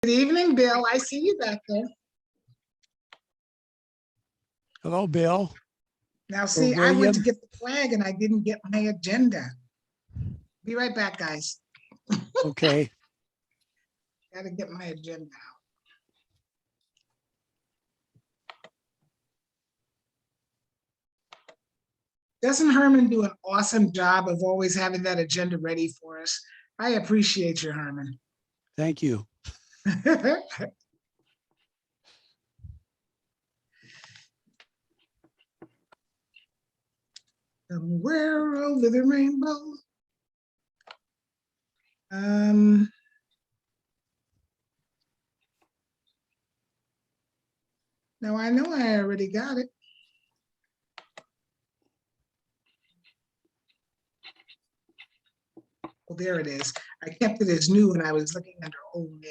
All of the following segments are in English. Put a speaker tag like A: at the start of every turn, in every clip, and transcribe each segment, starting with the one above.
A: Good evening, Bill. I see you back there.
B: Hello, Bill.
A: Now, see, I went to
B: William.
A: get the flag and I didn't get my agenda. Be right back, guys.
B: Okay.
A: Gotta get my agenda out. Doesn't Herman do an awesome job of always having that agenda ready for us? I appreciate you, Herman.
B: Thank you.
A: Somewhere over the rainbow. Now I know I already got it. Oh, there it is. I kept it as new and I was looking under old mail.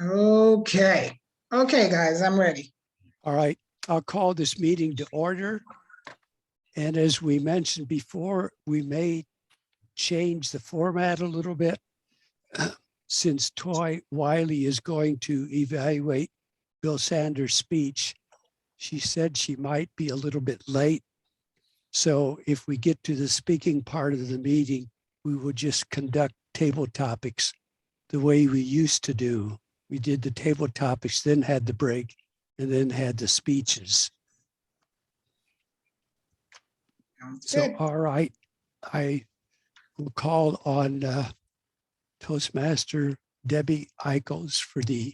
A: Okay. Okay, guys, I'm ready.
B: All right. I'll call this meeting to order. And as we mentioned before, we may change the format a little bit since Toy Wiley is going to evaluate Bill Sanders' speech. She said she might be a little bit late. So if we get to the speaking part of the meeting, we will just conduct table topics the way we used to do. We did the table topics, then had the break, and then had the speeches. So, all right, I will call on Toastmaster Debbie Eichels for the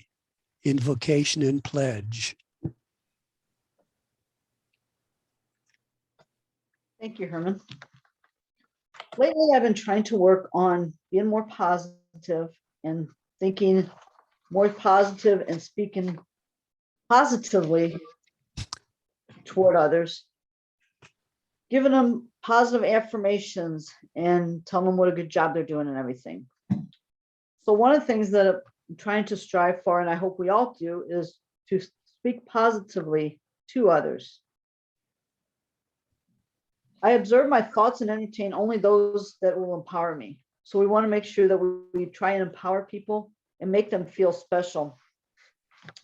B: invocation and pledge.
C: Thank you, Herman. Lately, I've been trying to work on being more positive and thinking more positive and speaking positively toward others, giving them positive affirmations and telling them what a good job they're doing and everything. So one of the things that I'm trying to strive for, and I hope we all do, is to speak positively to others. I observe my thoughts and entertain only those that will empower me. So we want to make sure that we try and empower people and make them feel special.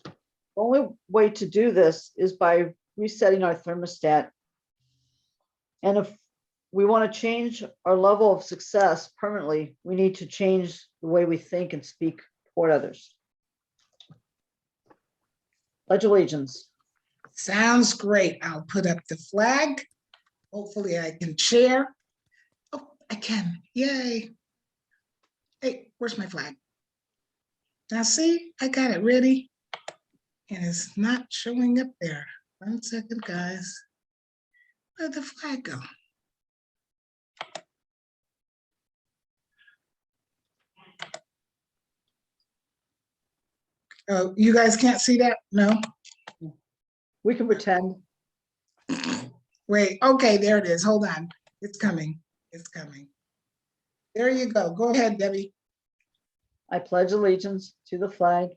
C: The only way to do this is by resetting our thermostat. And if we want to change our level of success permanently, we need to change the way we think and speak toward others. Pledge allegiance.
A: Sounds great. I'll put up the flag. Hopefully I can share. Oh, I can. Yay. Hey, where's my flag? Now see, I got it ready and it's not showing up there. 1 second, guys. Where'd the flag go? Oh, you guys can't see that? No?
C: We can pretend.
A: Wait, okay, there it is. Hold on. It's coming. It's coming. There you go. Go ahead, Debbie.
C: I pledge allegiance to the flag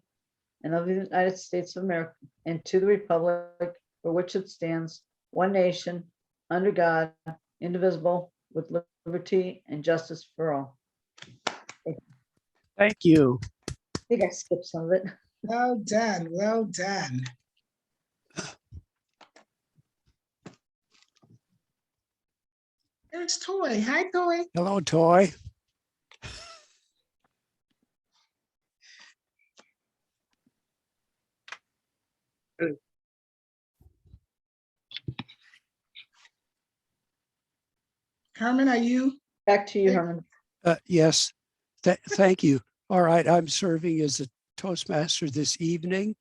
C: and of the United States of America and to the republic for which it stands, one nation, under God, indivisible, with liberty and justice for all.
B: Thank you.
C: I think I skipped some of it.
A: Well done. Well done. There's Toy. Hi, Toy.
B: Hello, Toy.
A: Herman, are you?
C: Back to you, Herman.
B: Yes, thank you. All right, I'm serving as a Toastmaster this evening.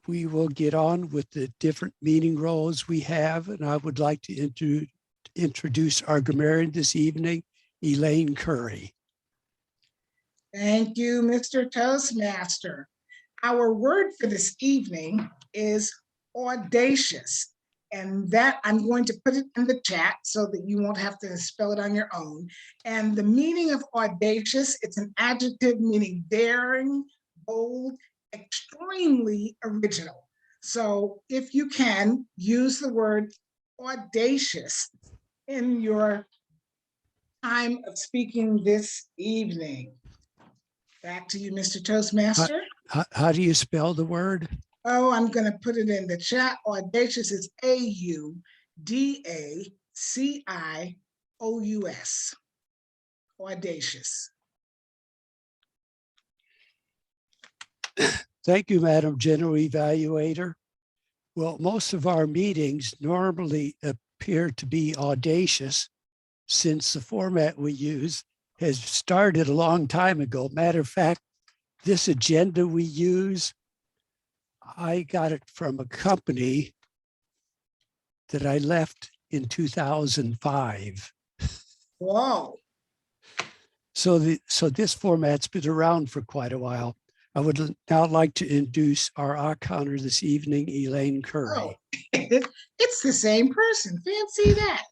B: We will get on with the different meeting roles we have, and I would like to introduce our grammarian this evening, Elaine Curry.
A: Thank you, Mr. Toastmaster. Our word for this evening is audacious. And that I'm going to put it in the chat so that you won't have to spell it on your own. And the meaning of audacious, it's an adjective meaning daring, bold, extremely original. So if you can, use the word audacious in your time of speaking this evening. Back to you, Mr. Toastmaster.
B: How do you spell the word?
A: Oh, I'm going to put it in the chat. Audacious is AUDACIOUS. Audacious.
B: Thank you, Madam General Evaluator. Well, most of our meetings normally appear to be audacious since the format we use has started a long time ago. Matter of fact, this agenda we use, I got it from a company that I left in 2005.
A: Whoa.
B: So this format's been around for quite a while. I would now like to introduce our counter this evening, Elaine Curry.
A: Oh, it's the same person. Fancy that.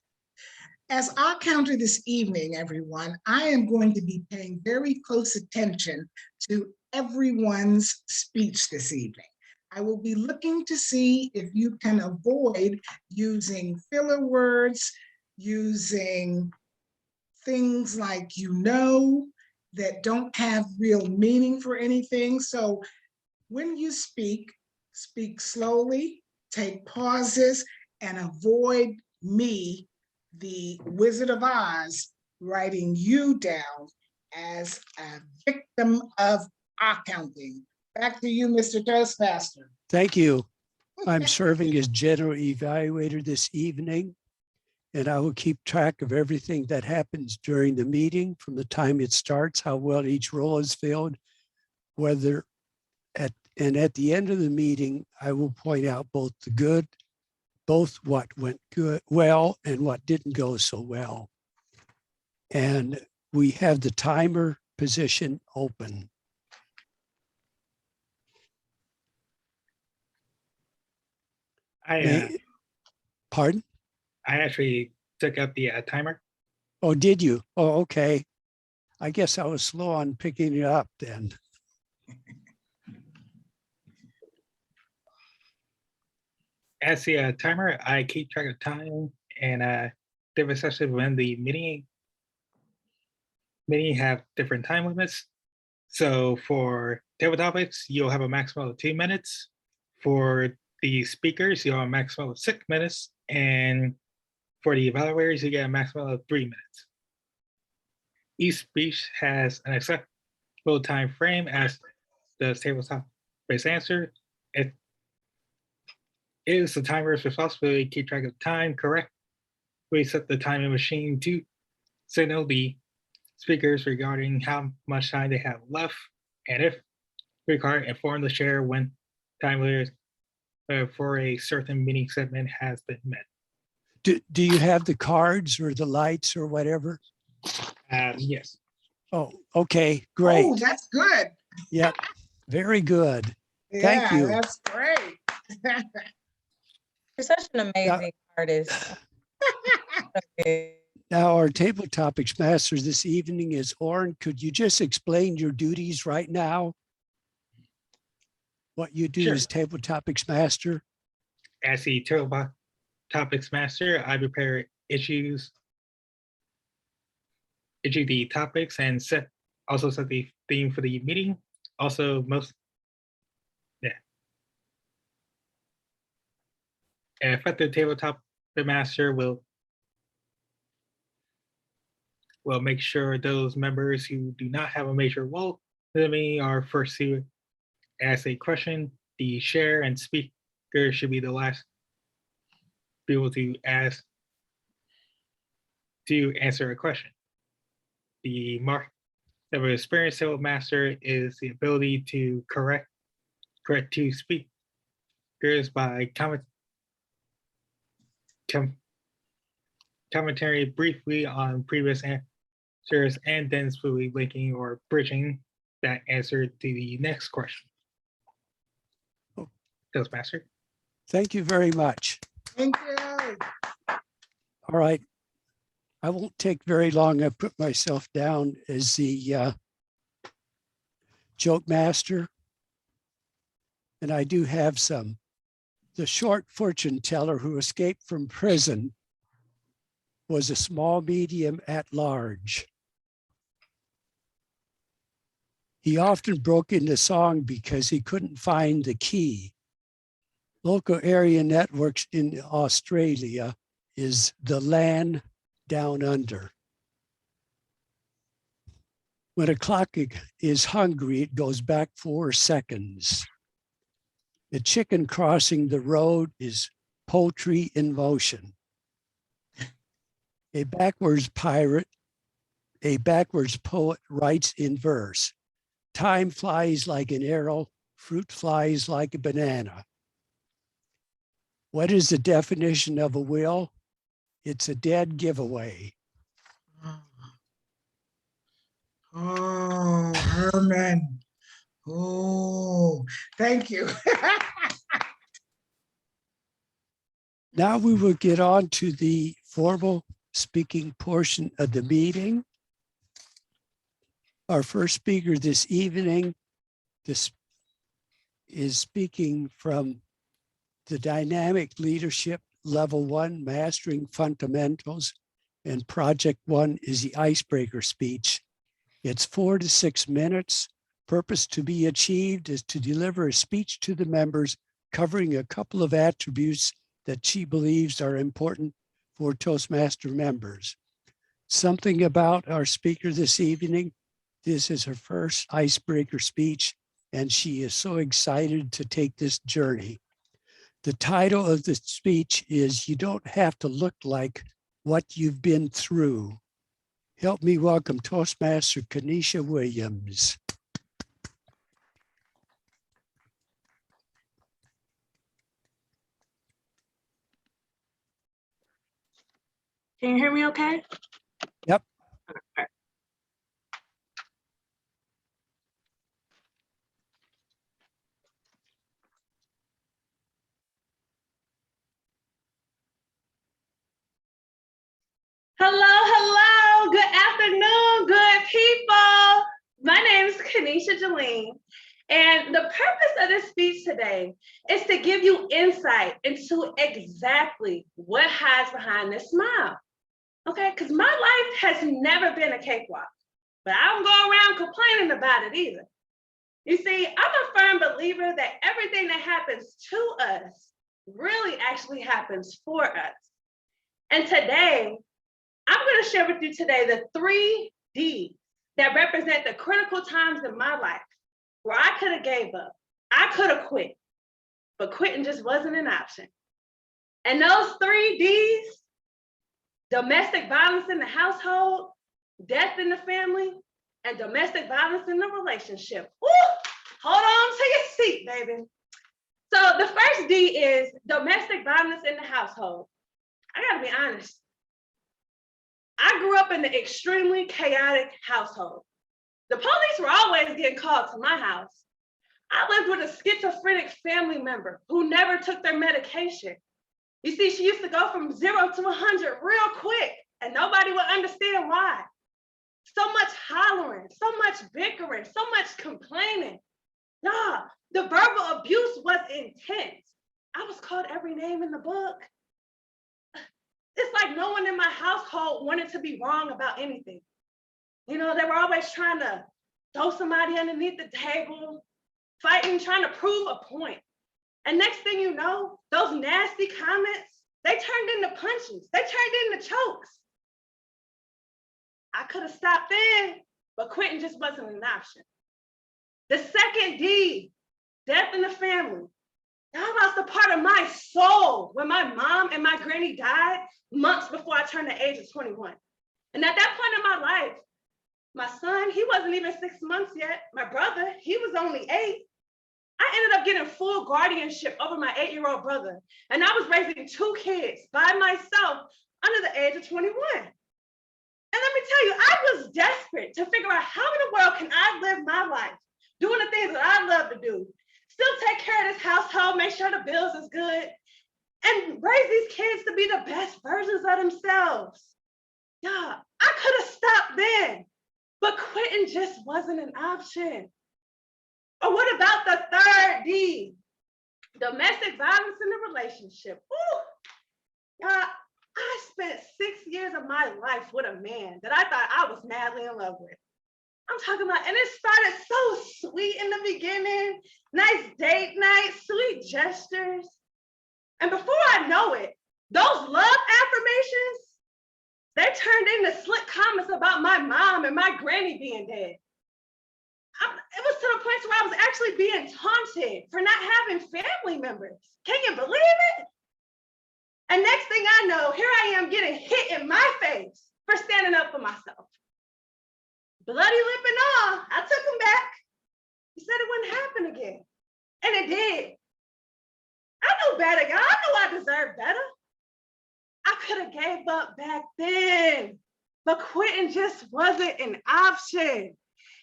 A: As our counter this evening, everyone, I am going to be paying very close attention to everyone's speech this evening. I will be looking to see if you can avoid using filler words, using things like that don't have real meaning for anything. So when you speak slowly, take pauses, and avoid me, the Wizard of Oz, writing you down as a victim of accounting. Back to you, Mr. Toastmaster.
B: Thank you. I'm serving as general evaluator this evening, and I will keep track of everything that happens during the meeting from the time it starts, how well each role is filled, whether at the end of the meeting, I will point out both what went well and what didn't go so well. And we have the timer position open. Pardon?
D: I actually took up the timer.
B: Oh, did you? Oh, okay. I guess I was slow on picking it up then.
D: As the timer, I keep track of time, and different sessions when the meeting have different time limits. So for table topics, you'll have a maximum of 2 minutes. For the speakers, you'll have a maximum of 6 minutes, and for the evaluators, you get a maximum of 3 minutes. Each speech has an acceptable time frame as the table-based answer. It is the timer's responsibility to keep track of time correct. We set the timing machine to signal the speakers regarding how much time they have left, and if required, inform the chair when time limit for a certain meeting segment has been met.
B: Do you have the cards or the lights or whatever?
D: Yes.
B: Oh, okay, great.
A: Oh, that's good.
B: Yep, very good.
A: Yeah,
B: Thank you.
A: That's great.
E: You're such an amazing artist. Okay.
B: Now, our table topics master this evening is Orrin. Could you just explain your duties right now? What you do
D: Sure.
B: as table topics master?
D: As the table topics master, I prepare issue the topics and also set the theme for the meeting. Also, an effective tabletop master will make sure those members who do not have a major role in the meeting are first to ask a question. The chair and speaker should be the last people to answer a question. The mark of an experienced table master is the ability to correct two speakers by commentary briefly on previous answers and then smoothly linking or bridging that answer to the next question. Toastmaster.
B: Thank you very much.
A: Thank you.
B: All right. I won't take very long. I put myself down as the joke master. And I do have some The short fortune teller who escaped from prison was a small medium at large. He often broke into song because he couldn't find the key. Local area networks in Australia is the land down under. When a clock is hungry, it goes back 4 seconds. The chicken crossing the road is poultry in motion. A backwards poet writes in verse. Time flies like an arrow, fruit flies like a banana. What is the definition of a will? It's a dead giveaway.
A: Oh, Herman. Oh, thank you.
B: Now we will get on to the formal speaking portion of the meeting. Our first speaker this evening is speaking from the Dynamic Leadership Level 1 Mastering Fundamentals, and Project 1 is the icebreaker speech. It's 4 to 6 minutes. Purpose to be achieved is to deliver a speech to the members covering a couple of attributes that she believes are important for Toastmaster members. Something about our speaker this evening. This is her first icebreaker speech, and she is so excited to take this journey. The title of the speech is You Don't Have to Look Like What You've Been Through. Help me welcome Toastmaster Kenesha Williams.
F: Can you hear me okay?
B: Yep.
F: Okay. Hello, good afternoon, good people. My name is Kenesha Jaleen, and the purpose of this speech today is to give you insight into exactly what hides behind this smile. Okay, because my life has never been a cakewalk, but I don't go around complaining about it either. You see, I'm a firm believer that everything that happens to us really actually happens for us. And today, I'm going to share with you today the 3 Ds that represent the critical times in my life where I could have gave up. I could have quit, but quitting just wasn't an option. And those 3 Ds, domestic violence in the household, death in the family, and domestic violence in the relationship. Woo! Hold on to your seat, baby. So the first D is domestic violence in the household. I gotta be honest. I grew up in an extremely chaotic household. The police were always getting called to my house. I lived with a schizophrenic family member who never took their medication. You see, she used to go from 0 to 100 real quick, and nobody would understand why. So much hollering, so much bickering, so much complaining. Yeah, the verbal abuse was intense. I was called every name in the book. It's like no one in my household wanted to be wrong about anything. You know, they were always trying to throw somebody underneath the table, fighting, trying to prove a point. And next thing you know, those nasty comments, they turned into punches. They turned into chokes. I could have stopped then, but quitting just wasn't an option. The second D, death in the family. I lost a part of my soul when my mom and my granny died months before I turned the age of 21. And at that point in my life, my son, he wasn't even 6 months yet. My brother, he was only 8. I ended up getting full guardianship over my 8-year-old brother. And I was raising 2 kids by myself under the age of 21. And let me tell you, I was desperate to figure out how in the world can I live my life doing the things that I love to do, still take care of this household, make sure the bills is good, and raise these kids to be the best versions of themselves. Yeah, I could have stopped then, but quitting just wasn't an option. Or what about the third D? Domestic violence in a relationship. Ooh, I spent 6 years of my life with a man that I thought I was madly in love with. I'm talking about, and it started so sweet in the beginning, nice date night, sweet gestures. And before I know it, those love affirmations, they turned into slick comments about my mom and my granny being dead. It was to the point where I was actually being taunted for not having family members. Can you believe it? And next thing I know, here I am getting hit in my face for standing up for myself. Bloody lip and all, I took him back. He said it wouldn't happen again. And it did. I knew better, y'all. I knew I deserved better. I could have gave up back then, but quitting just wasn't an option.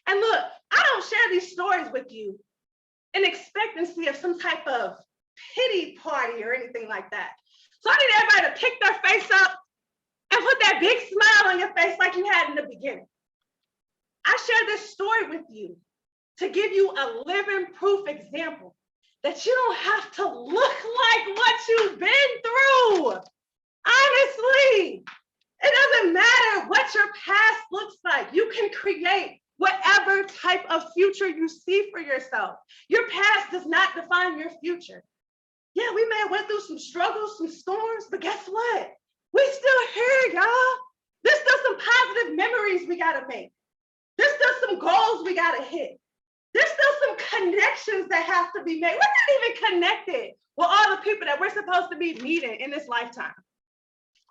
F: And look, I don't share these stories with you in expectancy of some type of pity party or anything like that. So I need everybody to pick their face up and put that big smile on your face like you had in the beginning. I share this story with you to give you a living proof example that you don't have to look like what you've been through. Honestly, it doesn't matter what your past looks like. You can create whatever type of future you see for yourself. Your past does not define your future. Yeah, we may have went through some struggles, some storms, but guess what? We still here, y'all. There's still some positive memories we gotta make. There's still some goals we gotta hit. There's still some connections that have to be made. We're not even connected with all the people that we're supposed to be meeting in this lifetime.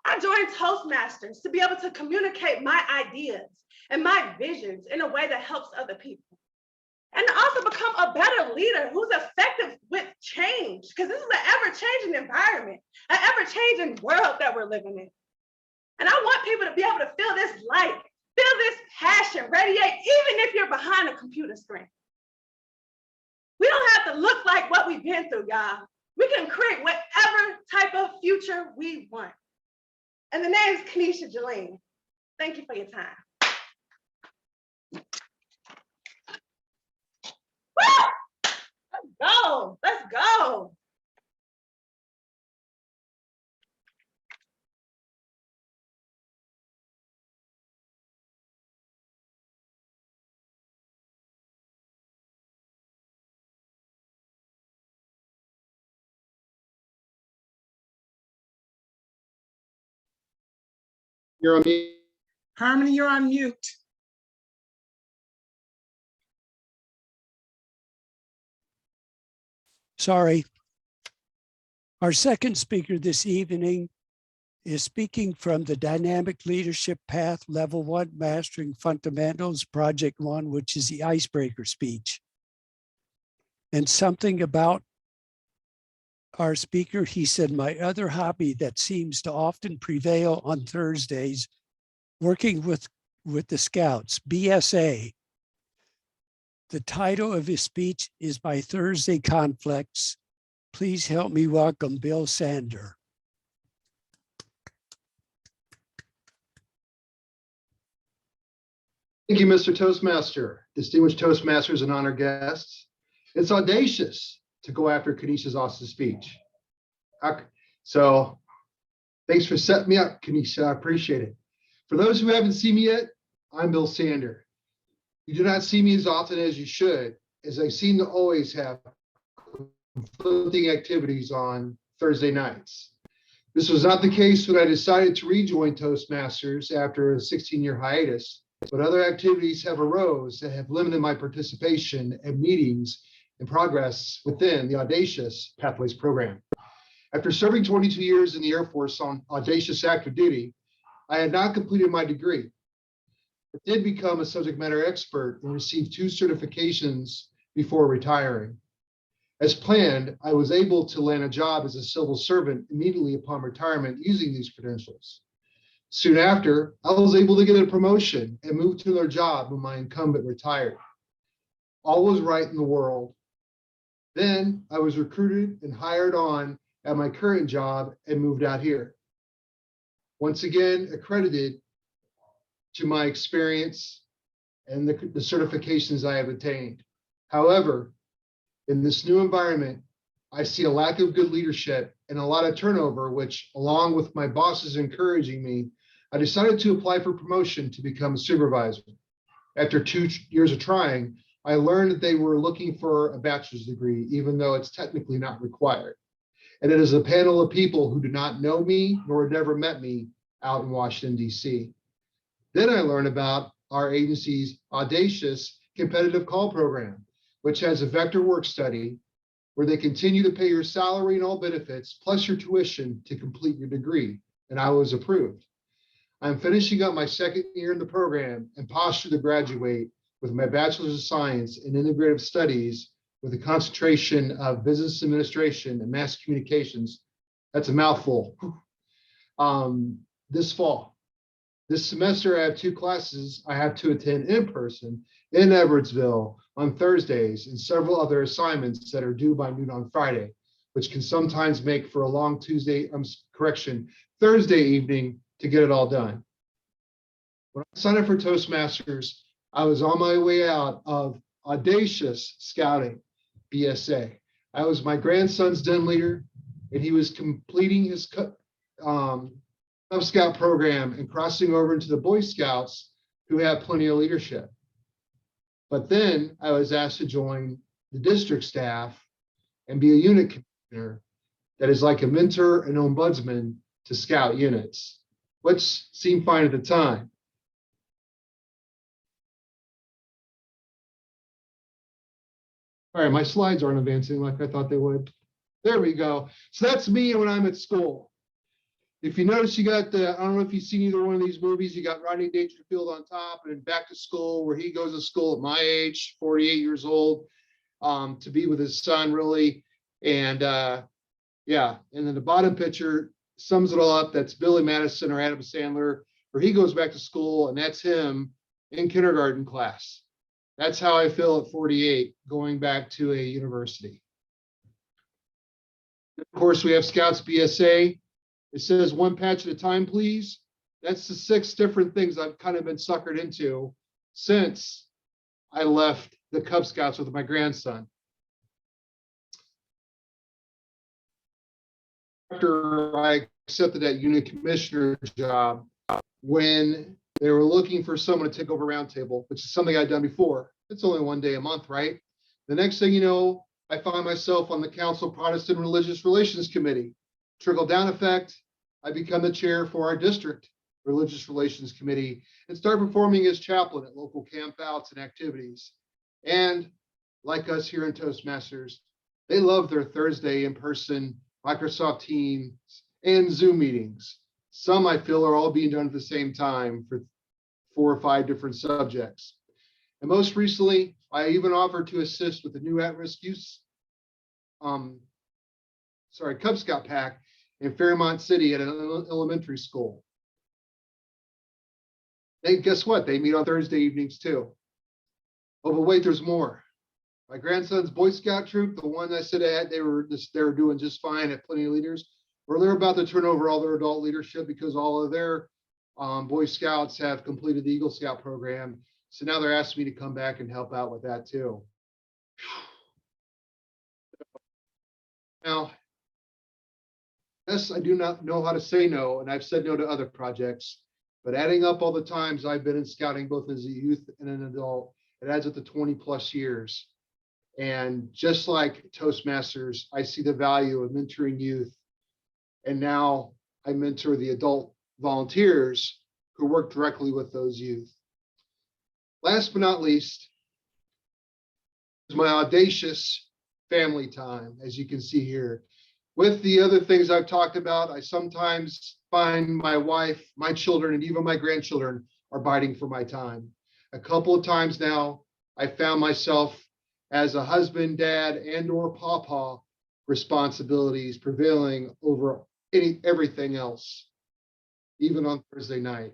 F: I joined Toastmasters to be able to communicate my ideas and my visions in a way that helps other people. And to also become a better leader who's effective with change, because this is an ever-changing environment, an ever-changing world that we're living in. And I want people to be able to feel this light, feel this passion radiate, even if you're behind a computer screen. We don't have to look like what we've been through, y'all. We can create whatever type of future we want. And the name is Kenesha Jolene. Thank you for your time. Woo! Let's go. Let's go.
G: You're on mute.
A: Harmony, you're on mute.
B: Sorry. Our second speaker this evening is speaking from the Dynamic Leadership Path Level 1 Mastering Fundamentals Project 1, which is the icebreaker speech. And something about our speaker, he said, my other hobby that seems to often prevail on Thursdays, working with the Scouts, BSA. The title of his speech is My Thursday Conflicts. Please help me welcome Bill Sander.
G: Thank you, Mr. Toastmaster, distinguished Toastmasters and honored guests. It's audacious to go after Kenesha's awesome speech. So thanks for setting me up, Kenesha. I appreciate it. For those who haven't seen me yet, I'm Bill Sander. You do not see me as often as you should, as I seem to always have conflicting activities on Thursday nights. This was not the case when I decided to rejoin Toastmasters after a 16-year hiatus, but other activities have arose that have limited my participation at meetings and progress within the Audacious Pathways program. After serving 22 years in the Air Force on audacious active duty, I had not completed my degree, but did become a subject matter expert and received 2 certifications before retiring. As planned, I was able to land a job as a civil servant immediately upon retirement using these credentials. Soon after, I was able to get a promotion and move to another job when my incumbent retired. All was right in the world. Then I was recruited and hired on at my current job and moved out here. Once again, accredited to my experience and the certifications I have attained. However, in this new environment, I see a lack of good leadership and a lot of turnover, which along with my bosses encouraging me, I decided to apply for promotion to become a supervisor. After 2 years of trying, I learned that they were looking for a bachelor's degree, even though it's technically not required. And it is a panel of people who do not know me nor had never met me out in Washington, D.C. Then I learned about our agency's audacious competitive call program, which has a vector work study where they continue to pay your salary and all benefits, plus your tuition to complete your degree. And I was approved. I'm finishing up my 2nd year in the program and postured to graduate with my Bachelor's of Science in Integrative Studies with a concentration of Business Administration and Mass Communications. That's a mouthful. This fall. This semester, I have 2 classes I have to attend in person in Edwardsville on Thursdays and several other assignments that are due by noon on Friday, which can sometimes make for a long Thursday evening to get it all done. When I signed up for Toastmasters, I was on my way out of audacious scouting, BSA. I was my grandson's den leader, and he was completing his Cub Scout program and crossing over into the Boy Scouts, who have plenty of leadership. But then I was asked to join the district staff and be a unit commissioner that is like a mentor and ombudsman to Scout units, which seemed fine at the time. All right, my slides aren't advancing like I thought they would. There we go. So that's me when I'm at school. If you notice, you got I don't know if you've seen either one of these movies, you got Rodney Dangerfield on top and Back to School, where he goes to school at my age, 48 years old, to be with his son, really. And yeah, and then the bottom picture sums it all up. That's Billy Madison or Adam Sandler, where he goes back to school, and that's him in kindergarten class. That's how I feel at 48, going back to a university. Of course, we have Scouts BSA. It says 1 patch at a time, please. That's the 6 different things I've kind of been suckered into since I left the Cub Scouts with my grandson. After I accepted that unit commissioner job, when they were looking for someone to take over Roundtable, which is something I'd done before. It's only 1 day a month, right? The next thing you know, I find myself on the Council Protestant Religious Relations Committee. Trickle down effect, I become the chair for our district Religious Relations Committee and start performing as chaplain at local campouts and activities. And like us here in Toastmasters, they love their Thursday in-person Microsoft Teams and Zoom meetings. Some I feel are all being done at the same time for 4 or 5 different subjects. And most recently, I even offered to assist with the new at-risk youth, Cub Scout pack in Fairmont City at an elementary school. Hey, guess what? They meet on Thursday evenings too. Oh, but wait, there's more. My grandson's Boy Scout troop, the one I said I had, they were doing just fine at Plenty of Leaders. Well, they're about to turn over all their adult leadership because all of their Boy Scouts have completed the Eagle Scout program. So now they're asking me to come back and help out with that too. Now, yes, I do not know how to say no, and I've said no to other projects, but adding up all the times I've been in scouting, both as a youth and an adult, it adds up to 20+ years. And just like Toastmasters, I see the value of mentoring youth. And now I mentor the adult volunteers who work directly with those youth. Last but not least is my audacious family time, as you can see here. With the other things I've talked about, I sometimes find my wife, my children, and even my grandchildren are biting for my time. A couple of times now, I found myself as a husband, dad, and/or pawpaw responsibilities prevailing over everything else, even on Thursday night.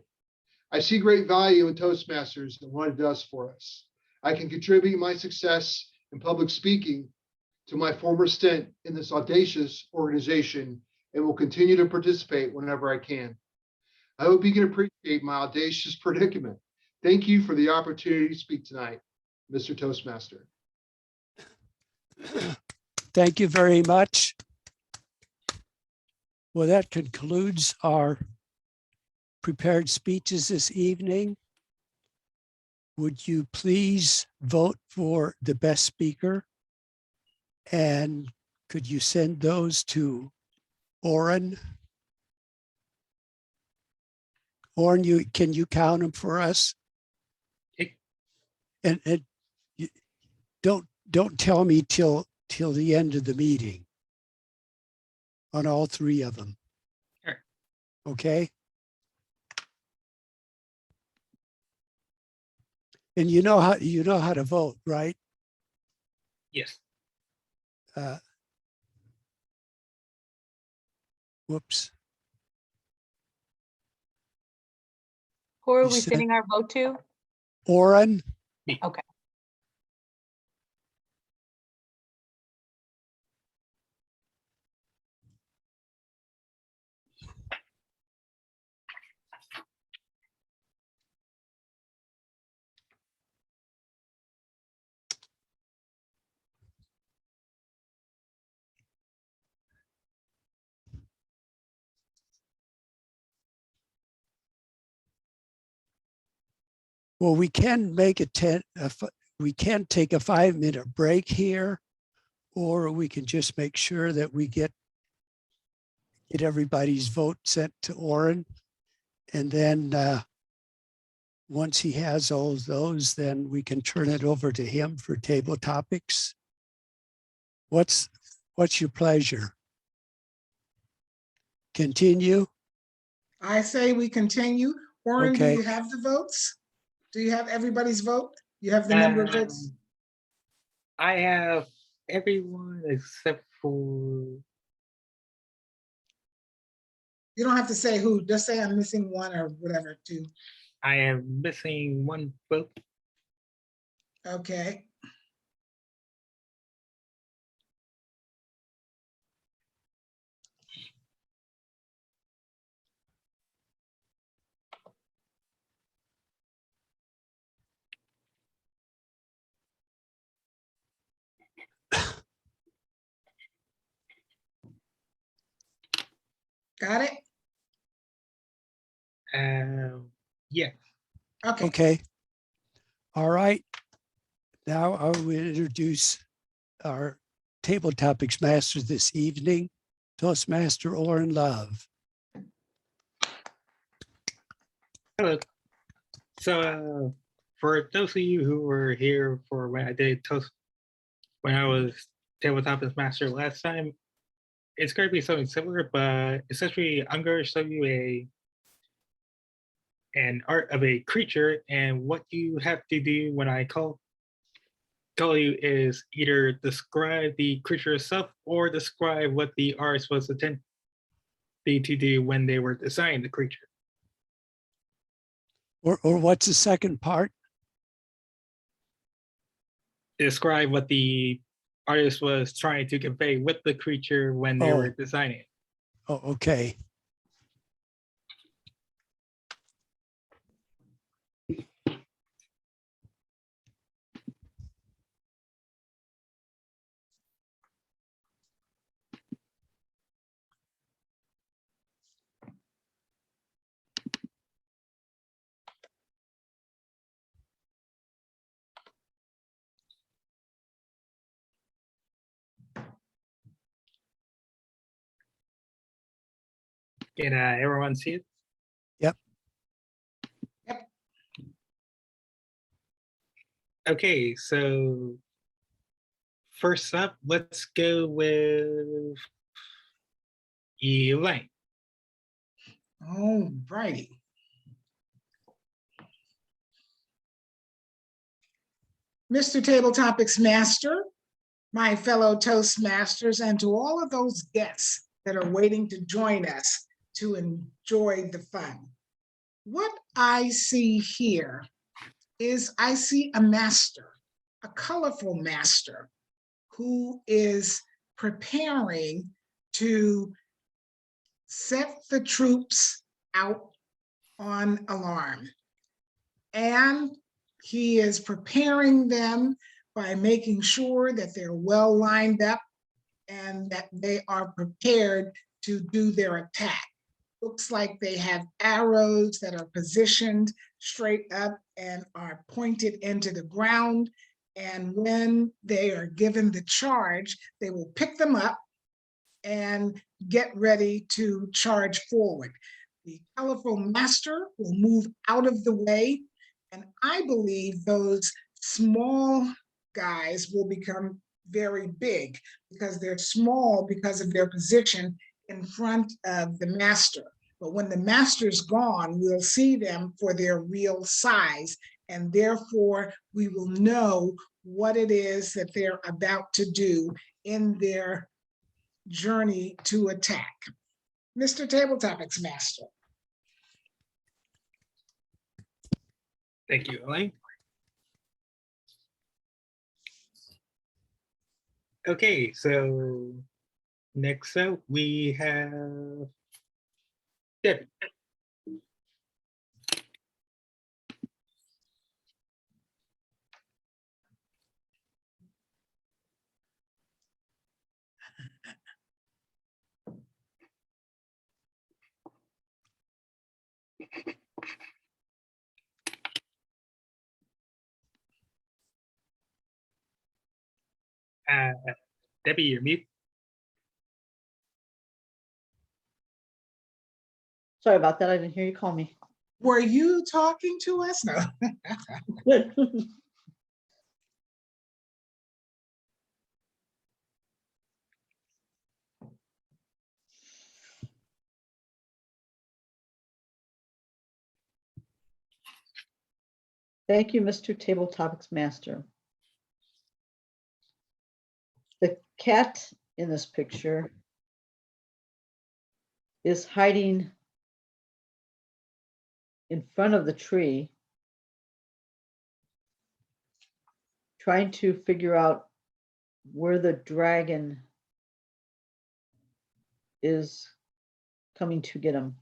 G: I see great value in Toastmasters and what it does for us. I can contribute my success in public speaking to my former stint in this audacious organization and will continue to participate whenever I can. I hope you can appreciate my audacious predicament. Thank you for the opportunity to speak tonight, Mr. Toastmaster.
B: thank you very much. Well, that concludes our prepared speeches this evening. Would you please vote for the best speaker? And could you send those to Oren? Oren, can you count them for us?
D: Okay.
B: And you- don't tell me till the end of the meeting on all three of them.
D: Sure.
B: Okay. And you know how to vote, right?
D: Yes.
B: Whoops.
E: Who are
B: You
E: we
B: said-
E: sending our vote to?
B: Oren,
E: Okay.
B: well, we can make we can take a 5-minute break here, or we can just make sure that we get everybody's vote sent to Oren. And then once he has all of those, then we can turn it over to him for table topics. What's your pleasure? Continue?
A: I say we continue. Warren, do
B: Okay.
A: you have the votes? Do you have everybody's vote? You have the number of votes?
D: I have everyone except for,
A: You don't have to say who, just say I'm missing one or whatever, too.
D: I am missing one vote.
A: Okay. Got it?
D: Yeah.
A: Okay.
B: Okay. All right. Now I will introduce our table topics master this evening, Toastmaster Oren Love.
D: Hello. So for those of you who were here for when I was Tabletop Master last time, it's going to be something similar, but essentially I'm going to show you an art of a creature, and what you have to do when I call you is either describe the creature itself or describe what the artist was intended to do when they were designing the creature.
B: Or what's the second part?
D: Describe what the artist was trying to convey with the creature when they were designing it.
B: Oh, okay.
D: Can everyone see it?
B: Yep.
A: Yep.
D: Okay, so first up, let's go with Elaine.
A: All righty. Mr. Table Topics Master, my fellow Toastmasters, and to all of those guests that are waiting to join us to enjoy the fun. What I see here is I see a master, a colorful master, who is preparing to set the troops out on alarm. And he is preparing them by making sure that they're well lined up and that they are prepared to do their attack. Looks like they have arrows that are positioned straight up and are pointed into the ground. And when they are given the charge, they will pick them up and get ready to charge forward. The telephone master will move out of the way, and I believe those small guys will become very big because they're small because of their position in front of the master. But when the master's gone, we'll see them for their real size, and therefore we will know what it is that they're about to do in their journey to attack. Mr. Table Topics Master.
D: Thank you, Elaine. Okay, so next up we have Debbie. Debbie, you're mute.
C: Sorry about that. I didn't hear you call me.
A: Were you talking to us? No.
C: Thank you, Mr. Table Topics Master. The cat in this picture is hiding in front of the tree, trying to figure out where the dragon is coming to get him.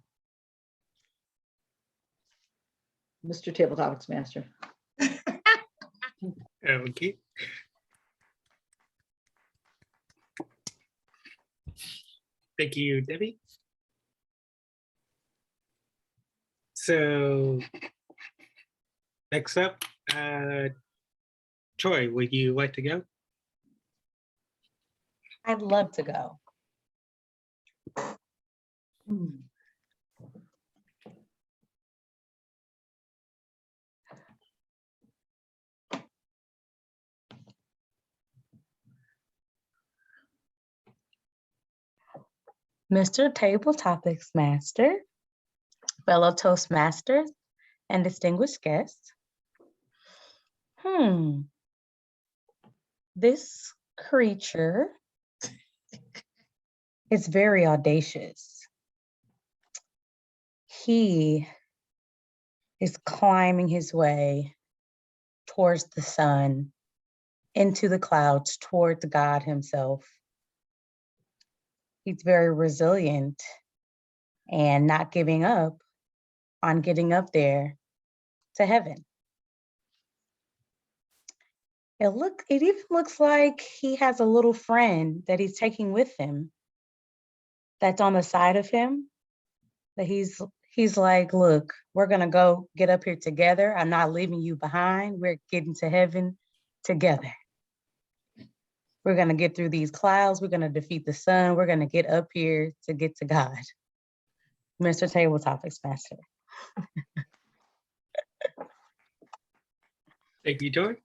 C: Mr. Table Topics Master.
D: Okay. Thank you, Debbie. So next up, Troy, would you like to go?
E: I'd love to go. Mr. Table Topics Master, fellow Toastmasters, and distinguished guests. This creature is very audacious. He is climbing his way towards the sun, into the clouds, towards God himself. He's very resilient and not giving up on getting up there to heaven. It even looks like he has a little friend that he's taking with him that's on the side of him, that he's like, look, we're gonna go get up here together. I'm not leaving you behind. We're getting to heaven together. We're gonna get through these clouds. We're gonna defeat the sun. We're gonna get up here to get to God. Mr. Table Topics Master.
D: Thank you, Joy.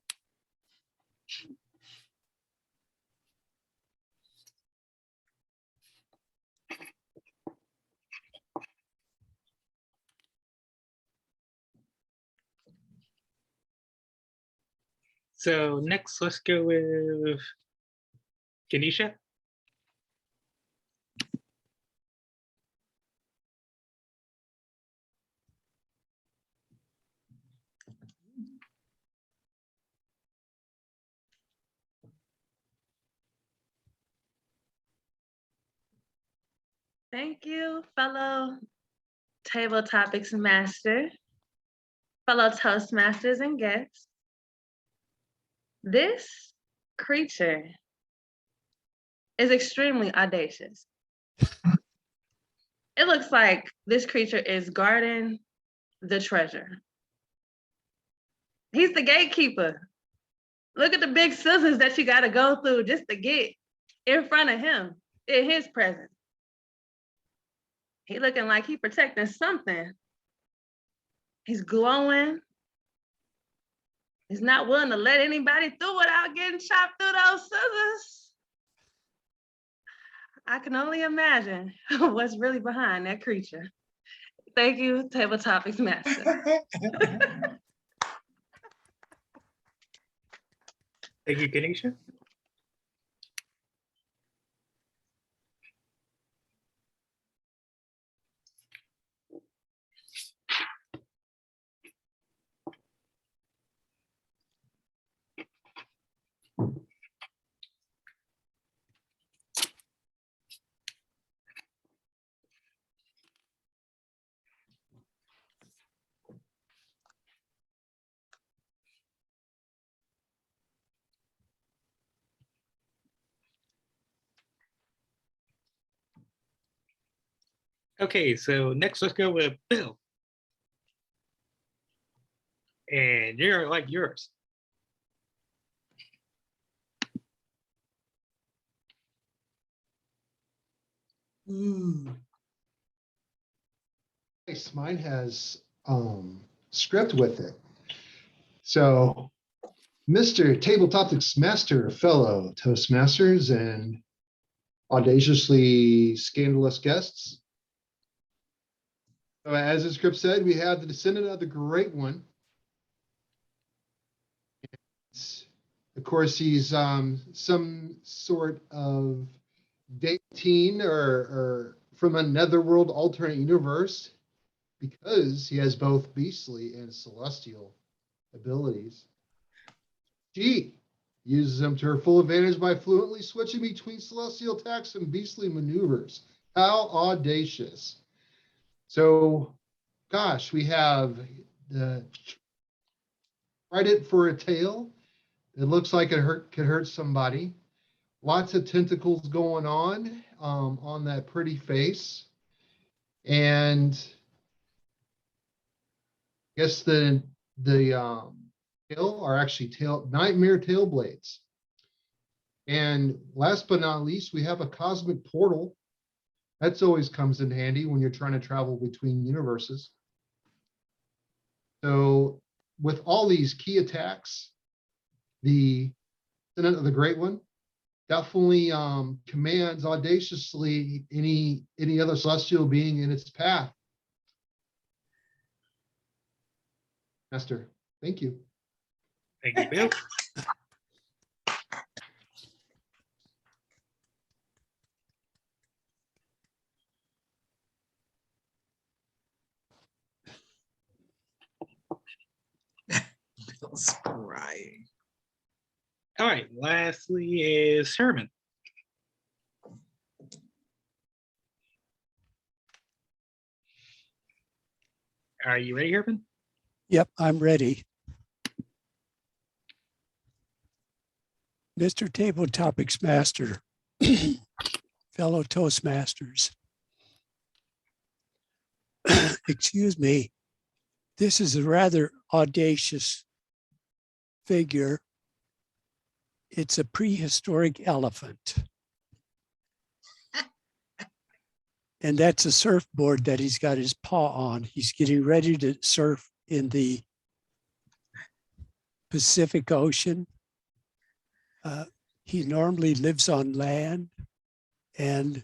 D: So next, let's go with Kenisha.
F: Thank you, fellow Table Topics Master, fellow Toastmasters and guests. This creature is extremely audacious. It looks like this creature is guarding the treasure. He's the gatekeeper. Look at the big scissors that you got to go through just to get in front of him in his presence. He looking like he protecting something. He's glowing. He's not willing to let anybody through without getting chopped through those scissors. I can only imagine what's really behind that creature. Thank you, Table Topics Master.
D: Thank you, Kenisha. Okay, so next let's go with Bill. And you're like yours.
G: Nice. Mine has script with it. So, Mr. Table Topics Master, fellow Toastmasters, and audaciously scandalous guests. So as the script said, we have the descendant of the Great One. Of course, he's some sort of deity or from a netherworld alternate universe, because he has both beastly and celestial abilities. She uses them to her full advantage by fluently switching between celestial attacks and beastly maneuvers. How audacious. So, gosh, we have the trident for a tail. It looks like it could hurt somebody. Lots of tentacles going on that pretty face. And I guess the tail are actually nightmare tail blades. And last but not least, we have a cosmic portal. That's always comes in handy when you're trying to travel between universes. So with all these key attacks, the Descendant of the Great One definitely commands audaciously any other celestial being in its path. Master, thank you.
D: Thank you, Bill.
A: Bill's crying.
D: All right, lastly is Herman. Are you ready, Herman?
B: Yep, I'm ready. Mr. Table Topics Master, fellow Toastmasters. Excuse me. This is a rather audacious figure. It's a prehistoric elephant. And that's a surfboard that he's got his paw on. He's getting ready to surf in the Pacific Ocean. He normally lives on land, and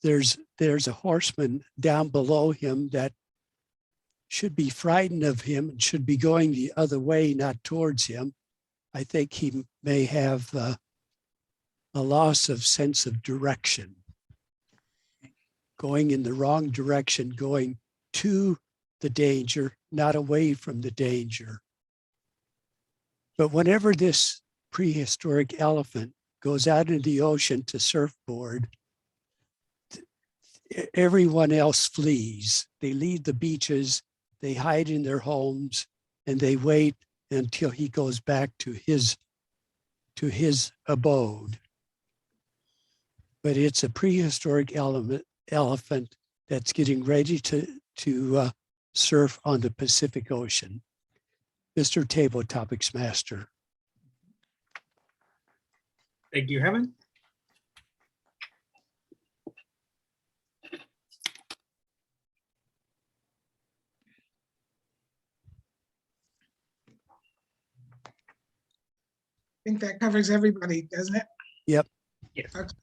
B: there's a horseman down below him that should be frightened of him and should be going the other way, not towards him. I think he may have a loss of sense of direction, going in the wrong direction, going to the danger, not away from the danger. But whenever this prehistoric elephant goes out into the ocean to surfboard, everyone else flees. They leave the beaches, they hide in their homes, and they wait until he goes back to his abode. but it's a prehistoric elephant that's getting ready to surf on the Pacific Ocean. Mr. Table Topics Master.
D: Thank you, Herman.
A: I think that covers everybody, doesn't it?
B: Yep.
D: Yes.
A: Okay.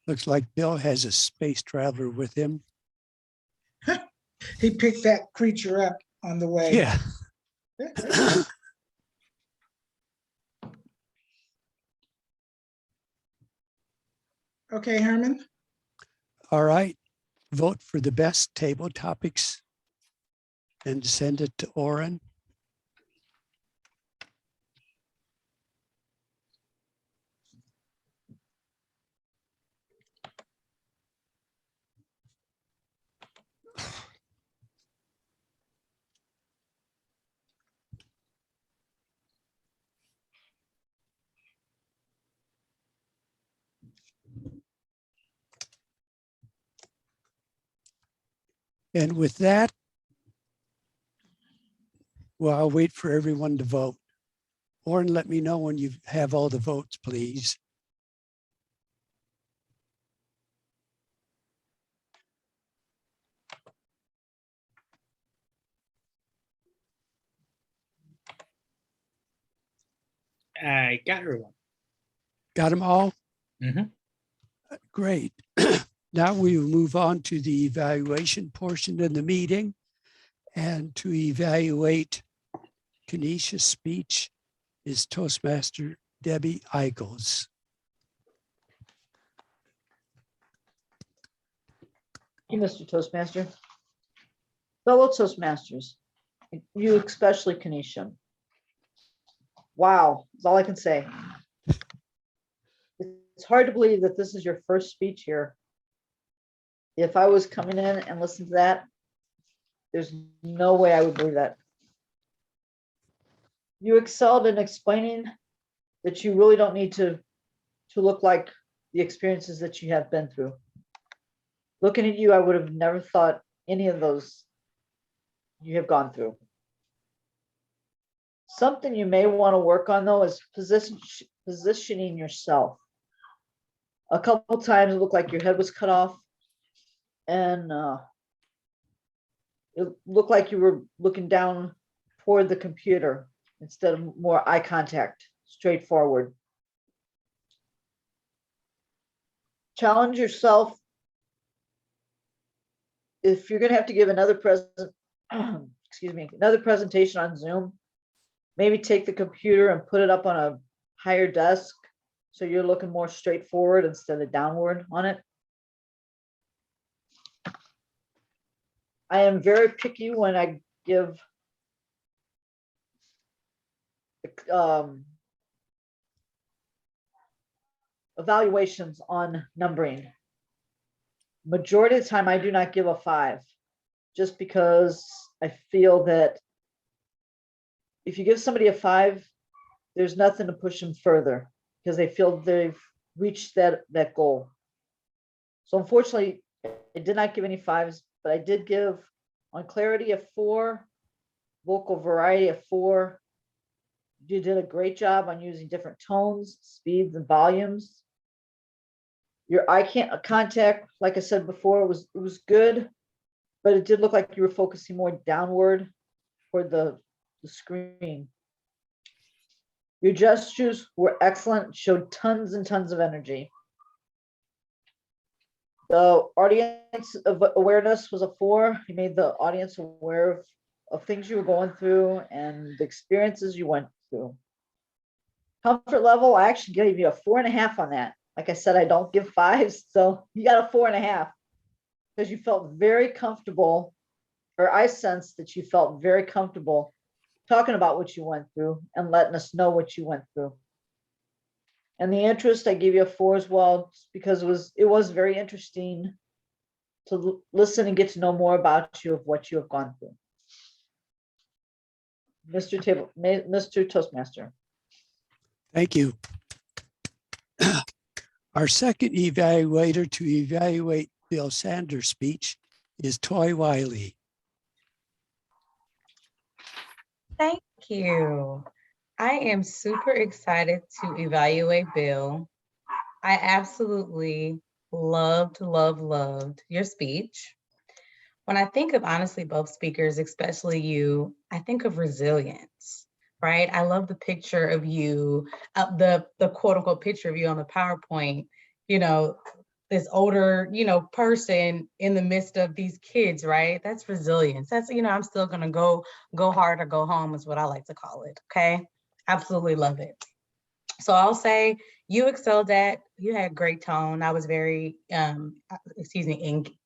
B: Looks like Bill has a space traveler with him.
A: He picked that creature up on the way.
B: Yeah.
A: Okay, Herman,
B: All right. Vote for the best table topics and send it to Oren. And with that, well, I'll wait for everyone to vote. Oren, let me know when you have all the votes, please.
D: I got everyone.
B: Got them all?
D: Mhm.
B: Great. Now we will move on to the evaluation portion of the meeting. And to evaluate Kenesha's speech is Toastmaster Debbie Eichels.
C: Thank you, Mr. Toastmaster. Fellow Toastmasters, you especially, Kenesha. Wow, that's all I can say. It's hard to believe that this is your first speech here. If I was coming in and listening to that, there's no way I would believe that. You excelled in explaining that you really don't need to look like the experiences that you have been through. Looking at you, I would have never thought any of those you have gone through. Something you may want to work on, though, is positioning yourself. A couple times it looked like your head was cut off, and it looked like you were looking down toward the computer instead of more eye contact, straightforward. Challenge yourself. If you're going to have to give another another presentation on Zoom, maybe take the computer and put it up on a higher desk so you're looking more straightforward instead of downward on it. I am very picky when I give evaluations on numbering. Majority of the time, I do not give a 5, just because I feel that if you give somebody a 5, there's nothing to push them further because they feel they've reached that goal. So unfortunately, I did not give any 5s, but I did give on clarity a 4, vocal variety a 4. You did a great job on using different tones, speeds, and volumes. Your eye contact, like I said before, it was good, but it did look like you were focusing more downward toward the screen. Your gestures were excellent, showed tons and tons of energy. The audience of awareness was a 4. You made the audience aware of things you were going through and the experiences you went through. Comfort level, I actually gave you a 4.5 on that. Like I said, I don't give 5s, so you got a 4.5 because you felt very comfortable, or I sensed that you felt very comfortable talking about what you went through and letting us know what you went through. And the interest, I gave you a 4 as well, because it was very interesting to listen and get to know more about you, of what you have gone through. Mr. Toastmaster.
B: Thank you. Our second evaluator to evaluate Bill Sanders' speech is Toy Wiley.
E: Thank you. I am super excited to evaluate Bill. I absolutely loved your speech. When I think of honestly both speakers, especially you, I think of resilience, right? I love the picture of you, the quote unquote picture of you on the PowerPoint, you know, this older, person in the midst of these kids, right? That's resilience. That's, I'm still gonna go hard or go home is what I like to call it, okay? Absolutely love it. So I'll say you excelled at, you had great tone. I was very,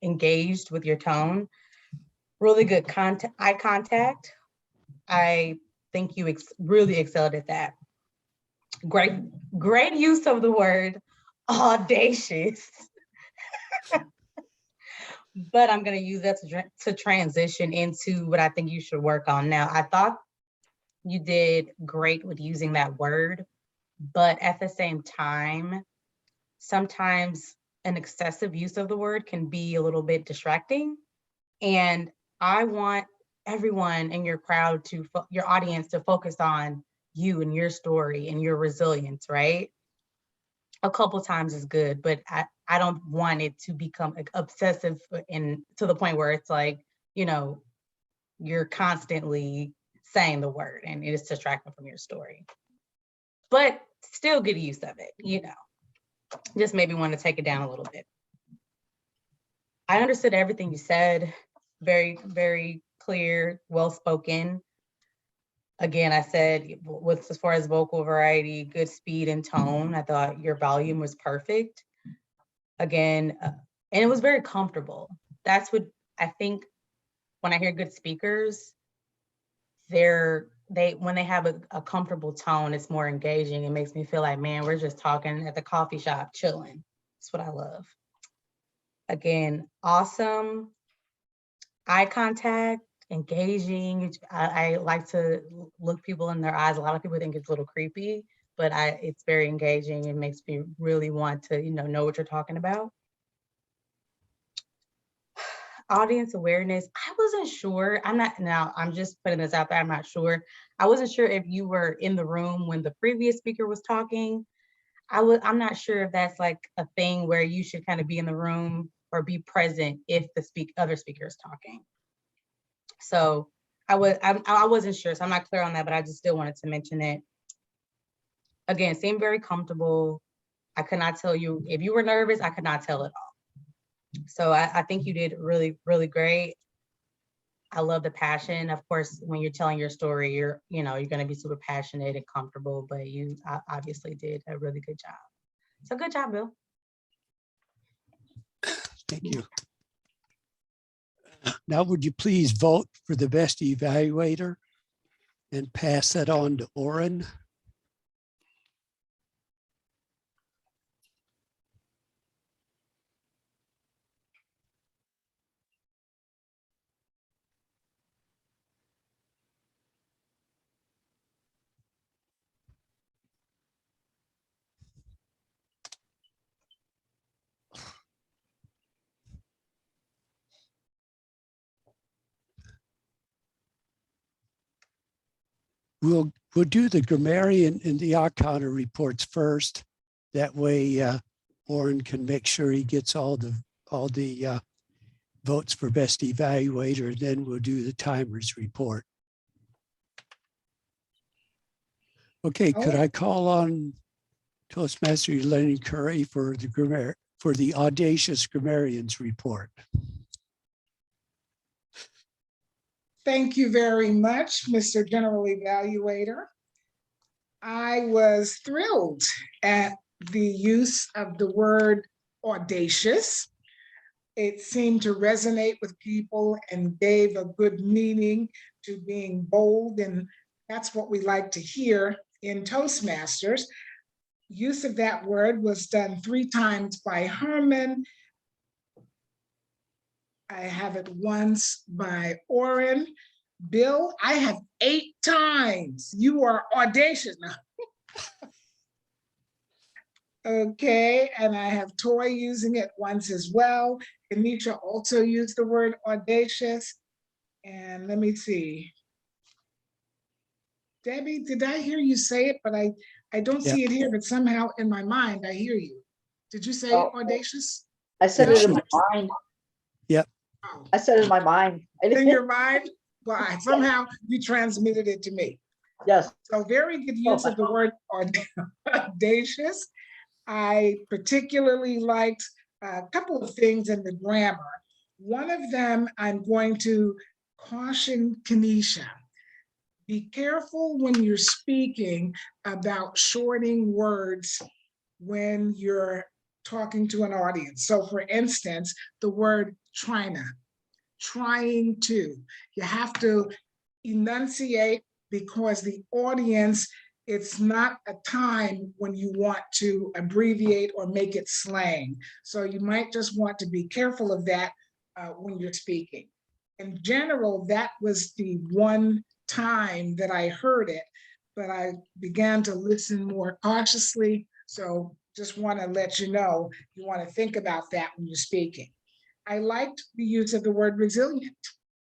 E: engaged with your tone. Really good eye contact. I think you really excelled at that. Great use of the word audacious. But I'm going to use that to transition into what I think you should work on now. I thought you did great with using that word, but at the same time, sometimes an excessive use of the word can be a little bit distracting. And I want everyone in your crowd your audience to focus on you and your story and your resilience, right? A couple times is good, but I don't want it to become obsessive and to the point where it's like, you're constantly saying the word and it is distracting from your story. But still good use of it, just maybe want to take it down a little bit. I understood everything you said, very, very clear, well-spoken. Again, I said, as far as vocal variety, good speed and tone, I thought your volume was perfect. Again, and it was very comfortable. That's what I think when I hear good speakers, when they have a comfortable tone, it's more engaging. It makes me feel like, man, we're just talking at the coffee shop, chilling. That's what I love. Again, awesome eye contact, engaging. I like to look people in their eyes. A lot of people think it's a little creepy, but it's very engaging. It makes me really want to, know what you're talking about. Audience awareness. I wasn't sure. I'm just putting this out there. I'm not sure. I wasn't sure if you were in the room when the previous speaker was talking. I'm not sure if that's like a thing where you should kind of be in the room or be present if the other speaker is talking. So I wasn't sure, so I'm not clear on that, but I just still wanted to mention it. Again, seemed very comfortable. I could not tell you if you were nervous. I could not tell at all. So I think you did really, really great. I love the passion. Of course, when you're telling your story, you're going to be super passionate and comfortable, but you obviously did a really good job. So good job, Bill.
B: Thank you. Now, would you please vote for the best evaluator and pass that on to Oren? We'll do the grammarian and the odd counter reports first. That way, Oren can make sure he gets all the votes for best evaluator, and then we'll do the timers report. Okay, could I call on Toastmaster Elaine Curry for the audacious grammarians report?
A: Thank you very much, Mr. General Evaluator. I was thrilled at the use of the word audacious. It seemed to resonate with people and gave a good meaning to being bold, and that's what we like to hear in Toastmasters. Use of that word was done 3 times by Herman. I have it once by Oren, Bill, I have 8 times. You are audacious now. Okay, and I have Toy using it once as well. Kanisha also used the word audacious. And let me see. Debbie, did I hear you say it? But I don't
B: Yeah.
A: see it here, but somehow in my mind, I hear you. Did you say
C: Oh.
A: audacious?
C: I said
B: Yeah,
C: it in
B: she-
C: my mind.
A: Oh,
C: I said it in my mind. I
A: in
C: didn't-
A: your mind? Well, somehow you transmitted it to me.
C: Yes.
A: So very good use of the word audacious. I particularly liked a couple of things in the grammar. One of them, I'm going to caution Kanisha. Be careful when you're speaking about shorting words when you're talking to an audience. So for instance, the word trying to, you have to enunciate because the audience, it's not a time when you want to abbreviate or make it slang. So you might just want to be careful of that when you're speaking. In general, that was the one time that I heard it, but I began to listen more cautiously. So just want to let you know, you want to think about that when you're speaking. I liked the use of the word resilient.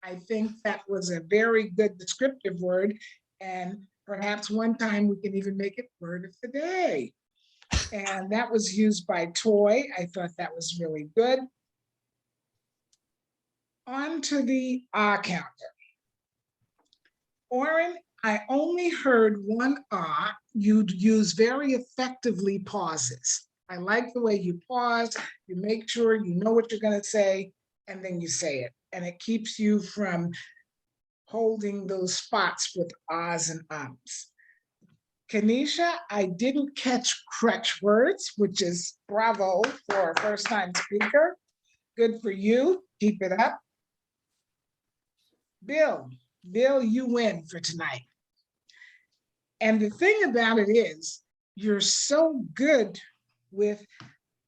A: I think that was a very good descriptive word, and perhaps one time we can even make it word of the day. And that was used by Toy. I thought that was really good. On to the counter. Oren, I only heard one you'd use very effectively pauses. I like the way you pause, you make sure you know what you're gonna say, and then you say it. And it keeps you from holding those spots with ahs and ums. Kanisha, I didn't catch crutch words, which is bravo for a first-time speaker. Good for you, keep it up. Bill, you win for tonight. And the thing about it is, you're so good with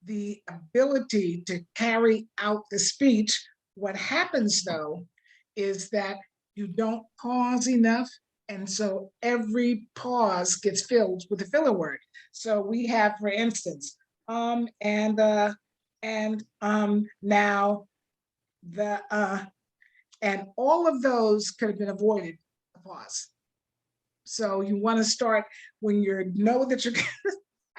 A: the ability to carry out the speech. What happens though, is that you don't pause enough. And so every pause gets filled with a filler word. So we have, for instance, now, and all of those could have been avoided, a pause. So you want to start when you know that you're,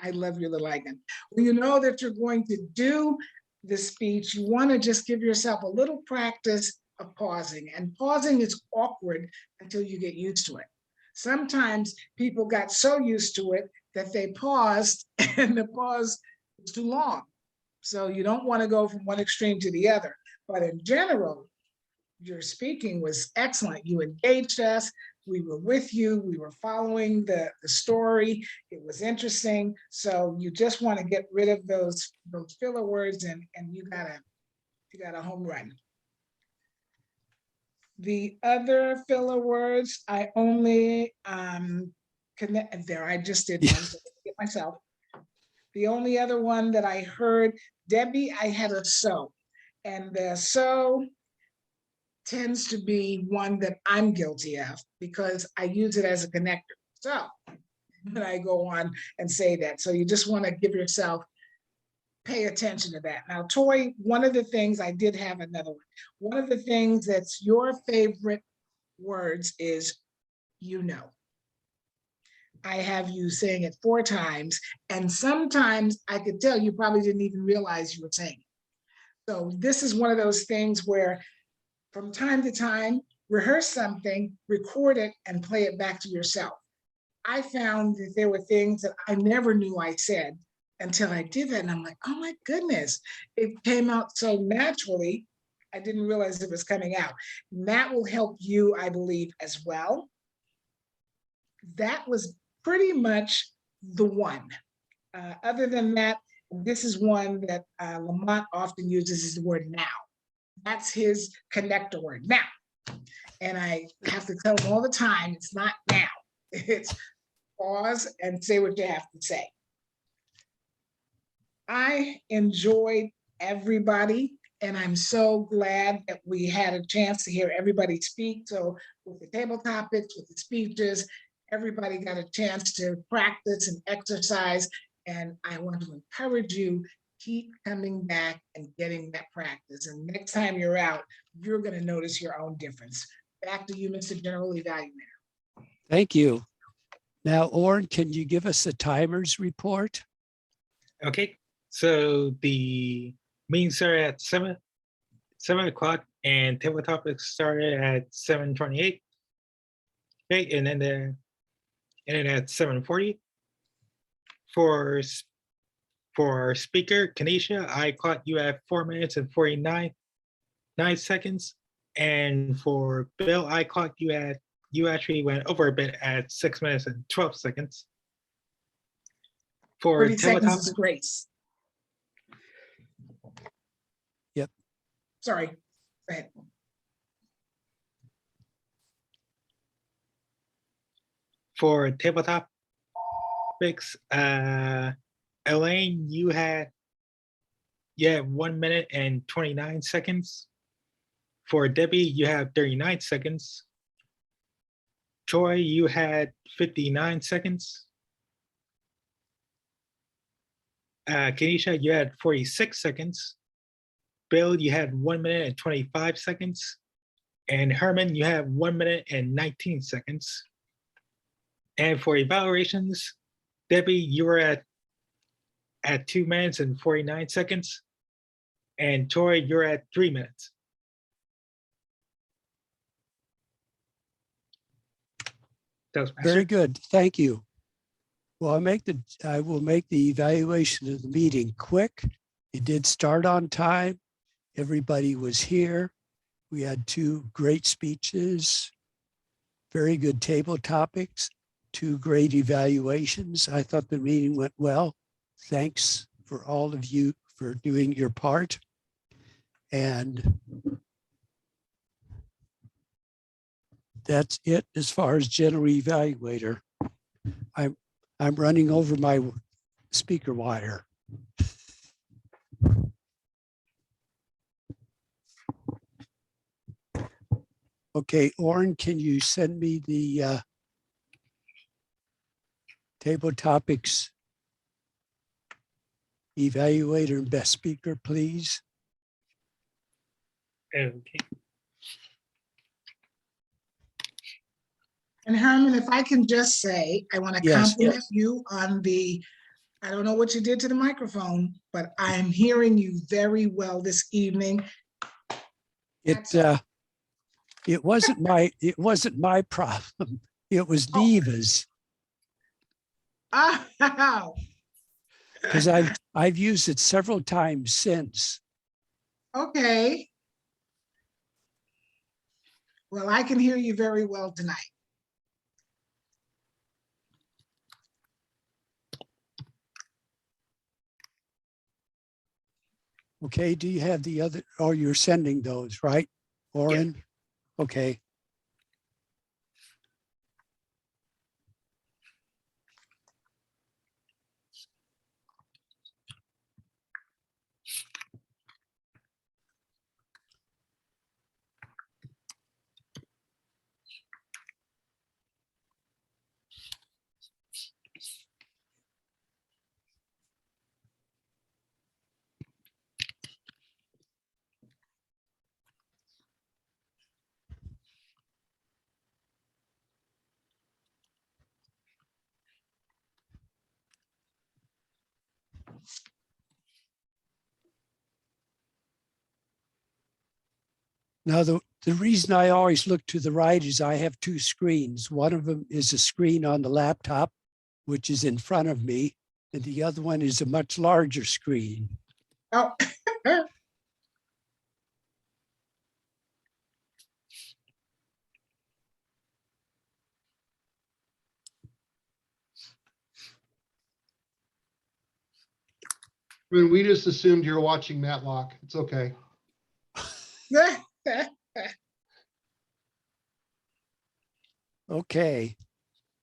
A: I love your little icon. When you know that you're going to do the speech, you want to just give yourself a little practice of pausing. And pausing is awkward until you get used to it. Sometimes people got so used to it that they paused and the pause was too long. So you don't want to go from one extreme to the other. But in general, your speaking was excellent. You engaged us. We were with you. We were following the story. It was interesting. So you just want to get rid of those filler words, and you got a home run. The other filler words, I only connect there. I just did one to get myself. The only other one that I heard, Debbie, I had a so, and the so tends to be one that I'm guilty of because I use it as a connector. So, and I go on and say that. So you just want to give yourself, pay attention to that. Now, Toy, one of the things, I did have another one. One of the things that's your favorite words is, you know. I have you saying it 4 times, and sometimes I could tell you probably didn't even realize you were saying it. So this is one of those things where from time to time, rehearse something, record it, and play it back to yourself. I found that there were things that I never knew I said until I did that. And I'm like, oh my goodness, it came out so naturally. I didn't realize it was coming out. And that will help you, I believe, as well. That was pretty much the one. Other than that, this is one that Lamont often uses, is the word now. That's his connector word, now. And I have to tell him all the time, it's not now. It's pause and say what you have to say. I enjoyed everybody. And I'm so glad that we had a chance to hear everybody speak. So with the table topics, with the speeches, everybody got a chance to practice and exercise. And I want to encourage you, keep coming back and getting that practice. And next time you're out, you're going to notice your own difference. Back to you, Mr. General Evaluator.
B: Thank you. Now, Orrin, can you give us a timers report?
D: Okay, so the meeting started at 7 o'clock and table topics started at 7:28. Okay, and then at 7:40. For our speaker, Kanisha, I caught you at 4 minutes and 49 seconds. And for Bill, I caught you actually went over a bit at 6 minutes and 12 seconds. For
A: 30 seconds is
D: teletopic,
A: grace.
B: Yep.
A: Sorry, go ahead.
D: for tabletop topics, Elaine, you had 1 minute and 29 seconds. For Debbie, you have 39 seconds. Troy, you had 59 seconds. Kenisha, you had 46 seconds. Bill, you had 1 minute and 25 seconds. And Herman, you have 1 minute and 19 seconds. And for evaluations, Debbie, you were at 2 minutes and 49 seconds. And Troy, you're at 3 minutes.
B: Very good. Thank you. Well, I will make the evaluation of the meeting quick. It did start on time. Everybody was here. We had 2 great speeches, very good table topics, 2 great evaluations. I thought the meeting went well. Thanks for all of you for doing your part. And that's it as far as general evaluator. I'm running over my speaker wire. Okay, Orrin, can you send me the table topics evaluator and best speaker, please?
D: Okay.
A: And Herman, if I can just say, I want to
B: Yes.
A: compliment you on I don't know what you did to the microphone, but I'm hearing you very well this evening.
B: It wasn't my problem. It was
A: Oh.
B: Neva's,
A: Oh,
B: because I've used it several times since.
A: okay. Well, I can hear you very well tonight.
B: Okay, do you have the other, oh, you're sending those, right, Orrin? Okay. Now, the reason I always look to the right is I have 2 screens. One of them is a screen on the laptop, which is in front of me, and the other one is a much larger screen.
A: Oh.
G: I mean, we just assumed you're watching Matlock. It's okay.
B: Okay,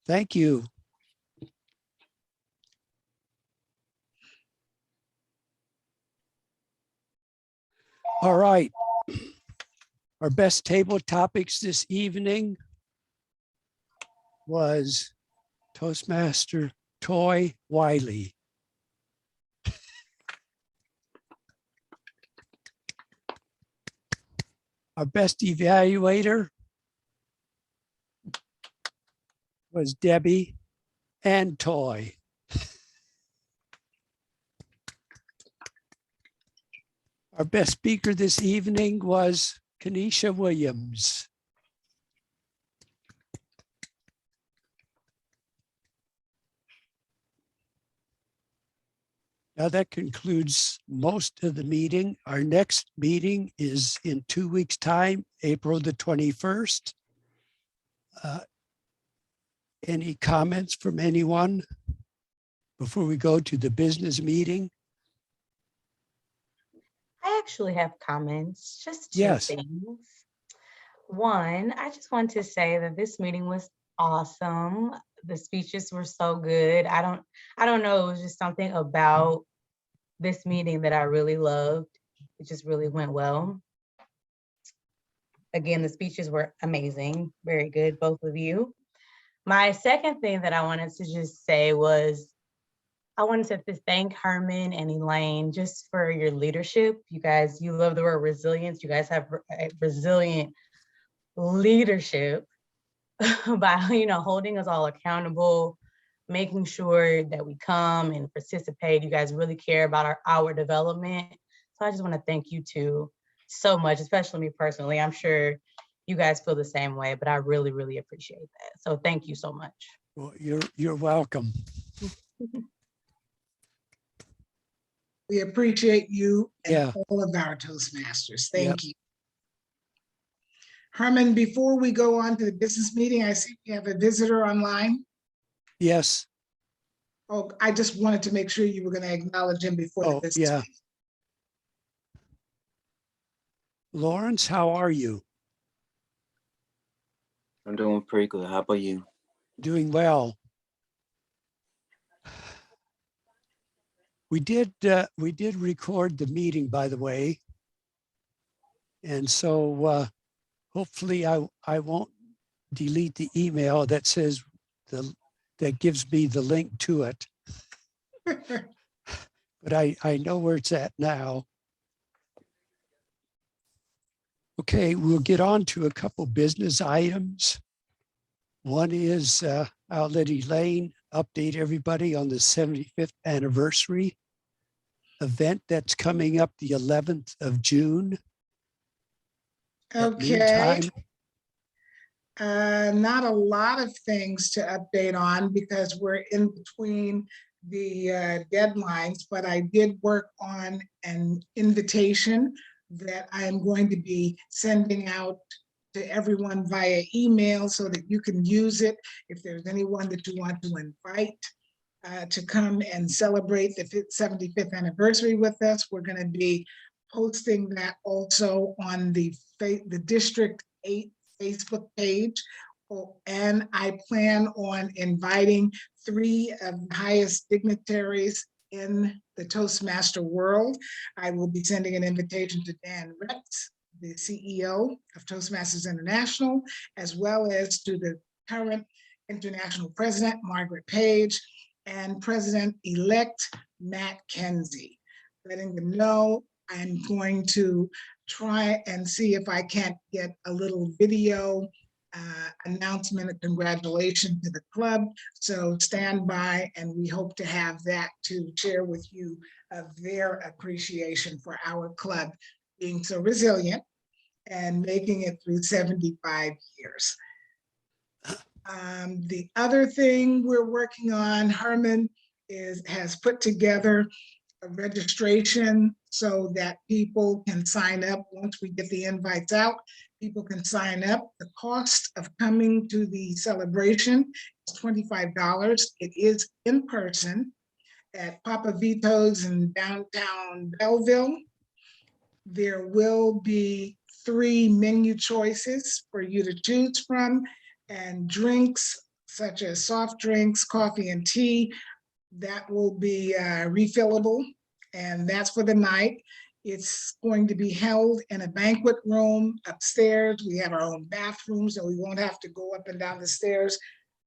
B: thank you. All right. Our best table topics this evening was Toastmaster Toy Wiley. Our best evaluator was Debbie and Toy. Our best speaker this evening was Kenesha Williams. Now that concludes most of the meeting. Our next meeting is in 2 weeks' time, April the 21st. Any comments from anyone before we go to the business meeting?
E: I actually have comments, just two
B: Yes.
E: things. One, I just want to say that this meeting was awesome. The speeches were so good. I don't know, it was just something about this meeting that I really loved. It just really went well. Again, the speeches were amazing, very good, both of you. My second thing that I wanted to just say was, I wanted to thank Herman and Elaine just for your leadership. You guys, you love the word resilience. You guys have a resilient leadership by, holding us all accountable, making sure that we come and participate. You guys really care about our development. So I just want to thank you two so much, especially me personally. I'm sure you guys feel the same way, but I really, really appreciate that. So thank you so much.
B: Well, you're welcome.
A: We appreciate you and
B: Yeah.
A: all of our Toastmasters. Thank
B: Yep.
A: you. Herman, before we go on to the business meeting, I see we have a visitor online.
B: Yes.
A: Oh, I just wanted to make sure you were going to acknowledge him before the
B: Oh,
A: business
B: yeah.
A: meeting.
B: Lawrence, how are you?
H: I'm doing pretty good. How about you?
B: Doing well. We did record the meeting, by the way. And so hopefully I won't delete the email that says that gives me the link to it. But I know where it's at now. Okay, we'll get on to a couple business items. One is I'll let Elaine update everybody on the 75th anniversary event that's coming up the 11th of June. At
A: Okay.
B: noontime.
A: Not a lot of things to update on because we're in between the deadlines, but I did work on an invitation that I'm going to be sending out to everyone via email so that you can use it if there's anyone that you want to invite to come and celebrate the 75th anniversary with us. We're going to be posting that also on the District 8 Facebook page. And I plan on inviting 3 of the highest dignitaries in the Toastmaster world. I will be sending an invitation to Dan Rex, the CEO of Toastmasters International, as well as to the current international president, Margaret Page, and President-elect Matt Kenzie, letting them know I'm going to try and see if I can't get a little video announcement of congratulations to the club. So stand by, and we hope to have that to share with you of their appreciation for our club being so resilient and making it through 75 years. The other thing we're working on, Herman has put together a registration so that people can sign up. Once we get the invites out, people can sign up. The cost of coming to the celebration is $25. It is in person at Papa Vito's in downtown Belleville. There will be 3 menu choices for you to choose from, and drinks such as soft drinks, coffee and tea, that will be refillable, and that's for the night. It's going to be held in a banquet room upstairs. We have our own bathroom, so we won't have to go up and down the stairs.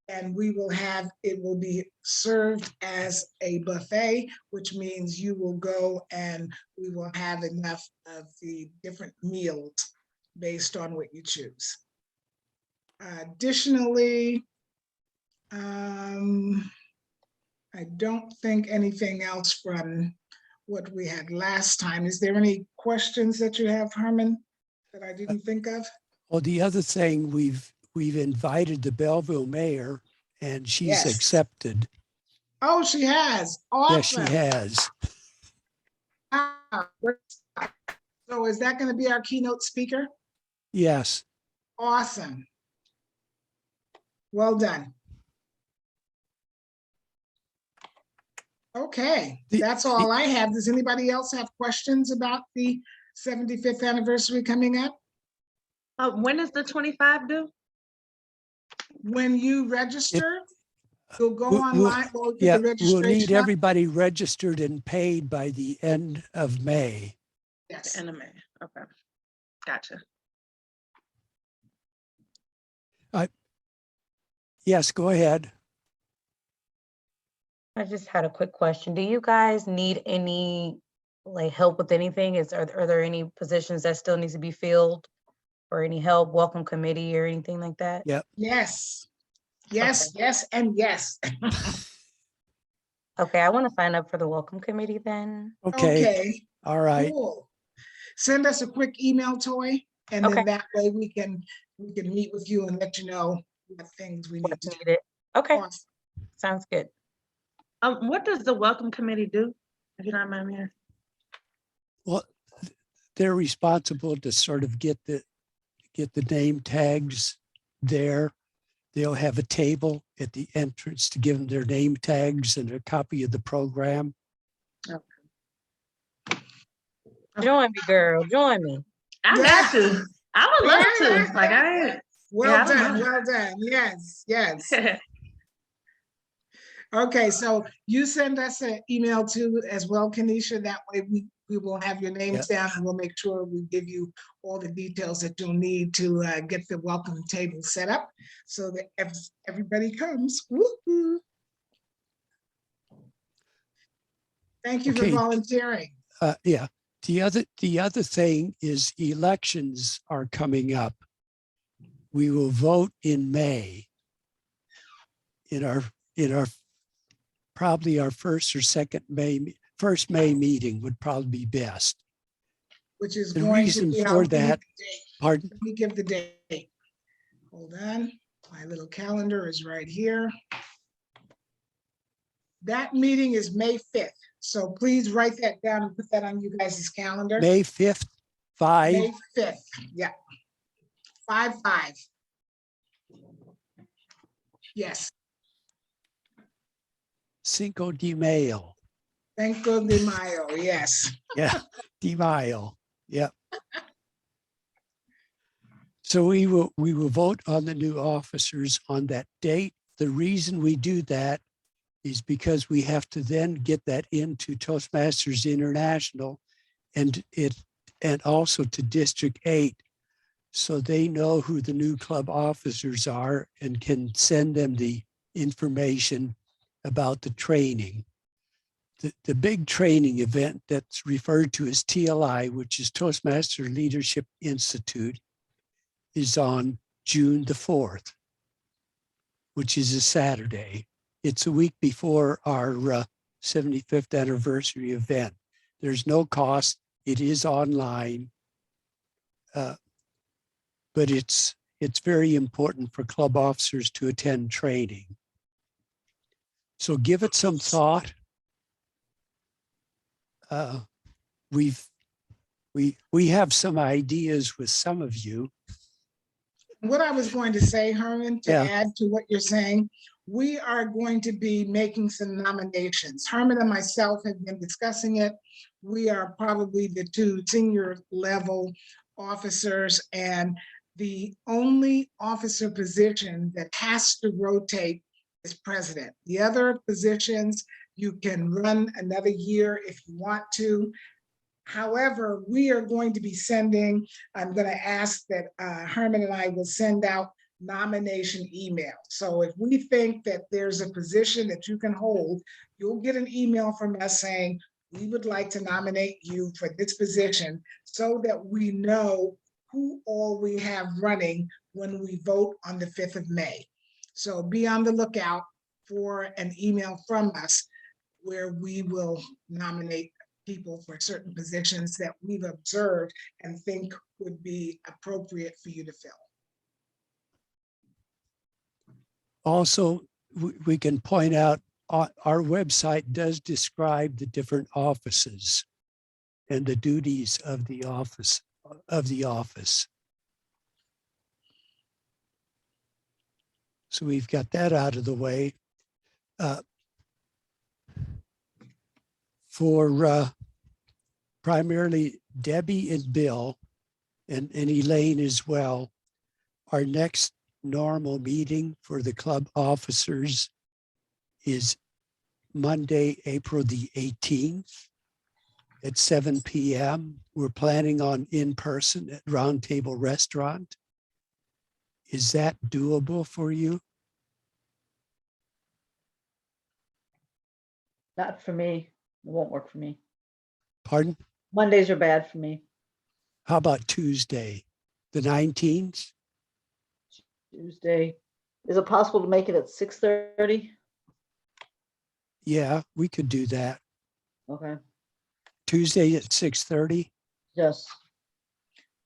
A: And it will be served as a buffet, which means you will go and we will have enough of the different meals based on what you choose. Additionally, I don't think anything else from what we had last time. Is there any questions that you have, Herman, that I didn't think of?
B: Well, the other thing, we've invited the Belleville mayor and she's
A: Yes.
B: accepted.
A: Oh, she has.
B: Yes, she
A: Awesome.
B: has.
A: So is that going to be our keynote speaker?
B: Yes.
A: Awesome. Well done. Okay, that's all I have. Does anybody else have questions about the 75th anniversary coming up?
F: When is the 25 due?
A: When you register, you'll go
B: We'll-
A: online. We'll get
B: Yeah,
A: the
B: we'll need
A: registration up.
B: everybody registered and paid by the end of May.
A: Yes.
F: End of May. Okay. Gotcha.
B: Yes, go ahead.
E: I just had a quick question. Do you guys need any like help with anything? Are there any positions that still needs to be filled or any help, welcome committee or anything like that?
B: Yep.
A: Yes. Yes, yes, and yes.
E: Okay, I want to sign up for the welcome committee then.
B: Okay.
A: Okay,
B: All right.
A: cool. Send us a quick email, Toy, and
E: Okay.
A: then that way we can meet with you and let you know what things we need
E: What's
A: to do.
E: needed. Okay,
A: Awesome.
E: sounds good.
F: What does the welcome committee do? If you don't mind me asking.
B: Well, they're responsible to sort of get the name tags there. They'll have a table at the entrance to give them their name tags and a copy of the program.
E: Join me, girl, join me.
F: I got to. I would love to. Like I.
A: Well
F: Yeah, I don't
A: done,
F: mind.
A: well done. Yes, yes. Okay, so you send us an email too as well, Kenesha. That way we will have your names down and we'll make sure we give you all the details that you'll need to get the welcome table set up so that everybody comes. Woo-hoo. Thank you for
B: Okay.
A: volunteering.
B: Yeah. The other thing is elections are coming up. We will vote in May. In our probably our first May meeting would probably be best.
A: Which is
B: The
A: going to
B: reason
A: be.
B: for that, pardon?
A: Let me give the date. Hold on, my little calendar is right here. That meeting is May 5th, so please write that down and put that on you guys' calendar.
B: May 5th, 5.
A: May 5th, yeah. 5/5. Yes,
B: Cinco de Mayo.
A: Cinco de Mayo, yes.
B: Yeah, de Mayo. Yep. So we will vote on the new officers on that date. The reason we do that is because we have to then get that into Toastmasters International and also to District 8, so they know who the new club officers are and can send them the information about the training. The big training event that's referred to as TLI, which is Toastmaster Leadership Institute, is on June the 4th, which is a Saturday. It's a week before our 75th anniversary event. There's no cost. It is online, but it's very important for club officers to attend training. So give it some thought. We have some ideas with some of you.
A: What I was going to say, Herman, to
B: Yeah.
A: add to what you're saying, we are going to be making some nominations. Herman and myself have been discussing it. We are probably the two senior level officers, and the only officer position that has to rotate is president. The other positions, you can run another year if you want to. However, we are going to be sending, I'm going to ask that Herman and I will send out nomination email. So if we think that there's a position that you can hold, you'll get an email from us saying, we would like to nominate you for this position so that we know who all we have running when we vote on the 5th of May. So be on the lookout for an email from us where we will nominate people for certain positions that we've observed and think would be appropriate for you to fill.
B: Also, we can point out our website does describe the different offices and the duties of the office. So we've got that out of the way. For primarily Debbie and Bill and Elaine as well, our next normal meeting for the club officers is Monday, April the 18th at 7 p.m. We're planning on in person at Round Table Restaurant. Is that doable for you?
C: Not for me. It won't work for me.
B: Pardon?
C: Mondays are bad for me.
B: How about Tuesday, the 19th?
C: Tuesday. Is it possible to make it at 6:30?
B: Yeah, we could do that.
C: Okay,
B: Tuesday at 6:30.
C: yes.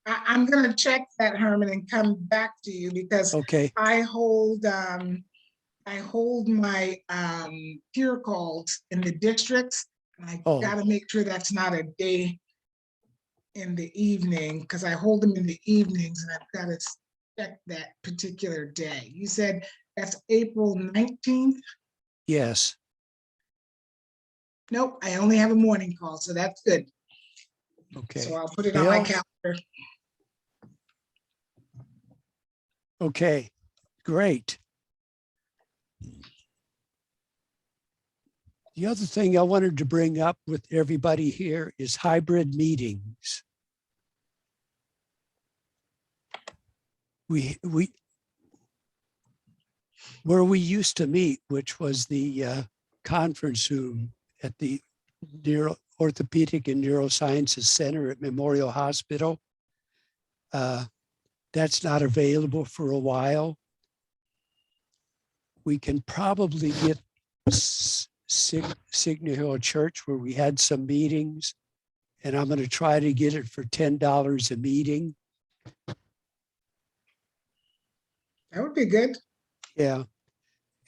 A: I'm going to check that, Herman, and come back to you because
B: Okay,
A: I hold my peer calls in the districts. And I
B: Oh.
A: got to make sure that's not a day in the evening because I hold them in the evenings and I've got to check that particular day. You said that's April 19th?
B: yes.
A: Nope, I only have a morning call, so that's good.
B: Okay.
A: So I'll put it on my
B: Bill?
A: calendar.
B: Okay, great. The other thing I wanted to bring up with everybody here is hybrid meetings. Where we used to meet, which was the conference room at the Orthopedic and Neurosciences Center at Memorial Hospital. That's not available for a while. We can probably get Signal Hill Church where we had some meetings, and I'm going to try to get it for $10 a meeting.
A: That would be good.
B: Yeah.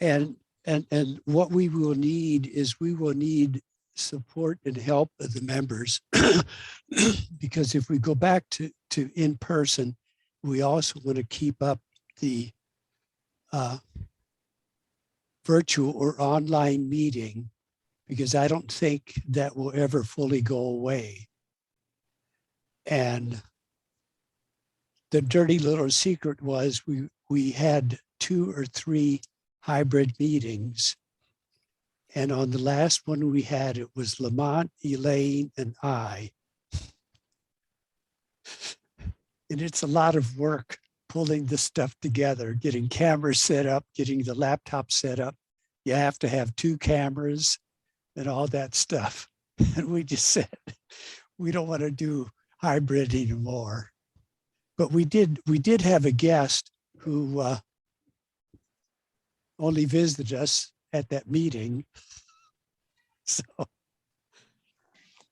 B: And what we will need is we will need support and help of the members because if we go back to in person, we also want to keep up the virtual or online meeting because I don't think that will ever fully go away. And the dirty little secret was we had 2 or 3 hybrid meetings. And on the last one we had, it was Lamont, Elaine, and I. And it's a lot of work pulling this stuff together, getting cameras set up, getting the laptop set up. You have to have 2 cameras and all that stuff. And we just said, we don't want to do hybrid anymore. But we did have a guest who only visited us at that meeting.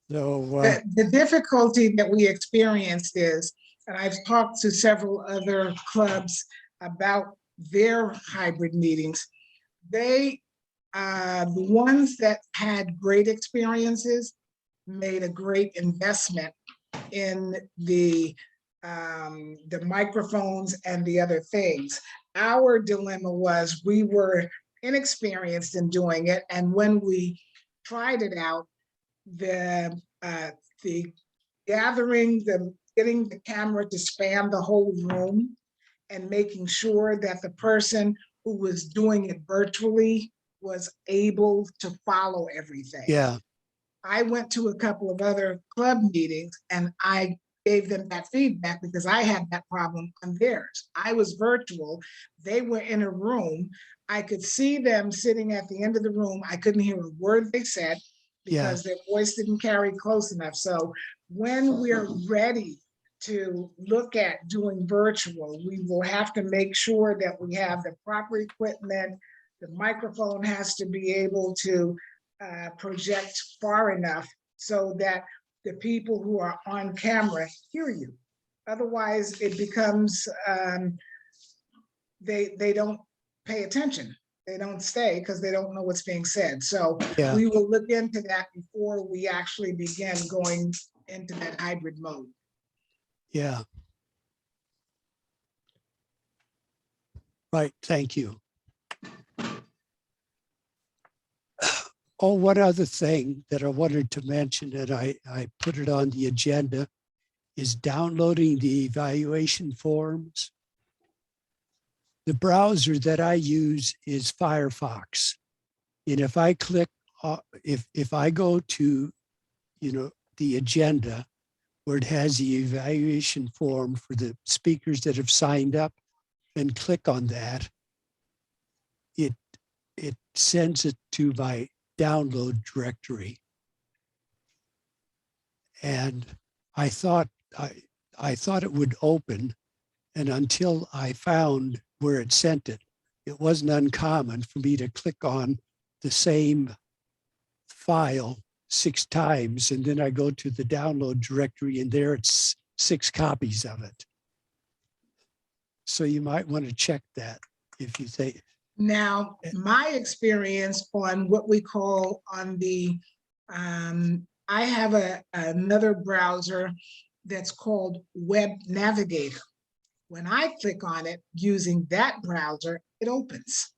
A: The difficulty that we experienced is, and I've talked to several other clubs about their hybrid meetings, the ones that had great experiences made a great investment in the microphones and the other things. Our dilemma was we were inexperienced in doing it, and when we tried it out, the gathering, getting the camera to span the whole room and making sure that the person who was doing it virtually was able to follow everything.
B: Yeah.
A: I went to a couple of other club meetings and I gave them that feedback because I had that problem on theirs. I was virtual. They were in a room. I could see them sitting at the end of the room. I couldn't hear a word they said because their voice didn't carry close enough. So when we're ready to look at doing virtual, we will have to make sure that we have the proper equipment. The microphone has to be able to project far enough so that the people who are on camera hear you. Otherwise, it becomes, they don't pay attention. They don't stay because they don't know what's being said. So
B: Yeah.
A: we will look into that before we actually begin going into that hybrid mode.
B: Yeah. Right, thank you. Oh, one other thing that I wanted to mention, and I put it on the agenda, is downloading the evaluation forms. The browser that I use is Firefox. And if I click, if I go to, the agenda where it has the evaluation form for the speakers that have signed up and click on that, it sends it to my download directory. And I thought it would open, and until I found where it sent it, it wasn't uncommon for me to click on the same file 6 times, and then I go to the download directory and there it's 6 copies of it. So you might want to check that if you think.
A: Now, my experience on what we call on the, I have another browser that's called Web Navigator. When I click on it using that browser, it opens.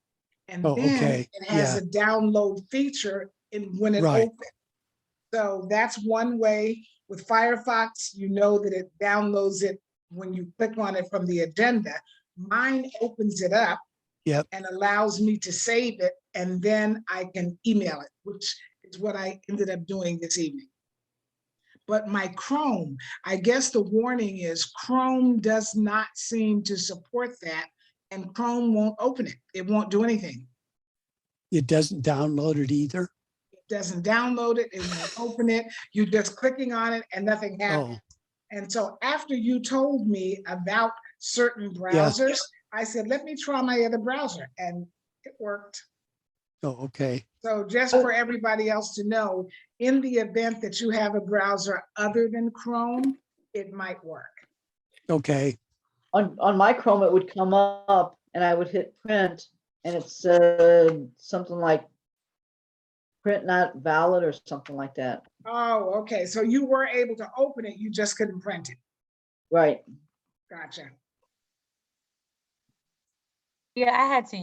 A: And
B: Oh,
A: then
B: okay.
A: it has
B: Yeah.
A: a download feature when it
B: Right.
A: opens. So that's one way. With Firefox, you know that it downloads it when you click on it from the agenda. Mine opens it up.
B: Yep.
A: And allows me to save it, and then I can email it, which is what I ended up doing this evening. But my Chrome, I guess the warning is Chrome does not seem to support that, and Chrome won't open it. It won't do anything.
B: It doesn't download it either.
A: It doesn't download it, it won't open it. You're just clicking on it and nothing happens.
B: Oh,
A: And so after you told me about certain browsers, I said, let me try my other browser, and it worked.
B: oh, okay.
A: So just for everybody else to know, in the event that you have a browser other than Chrome, it might work.
B: Okay.
C: On my Chrome, it would come up and I would hit print and it said something like print not valid or something like that.
A: Oh, okay. So you were able to open it, you just couldn't print it.
C: Right.
A: Gotcha.
E: Yeah, I had to use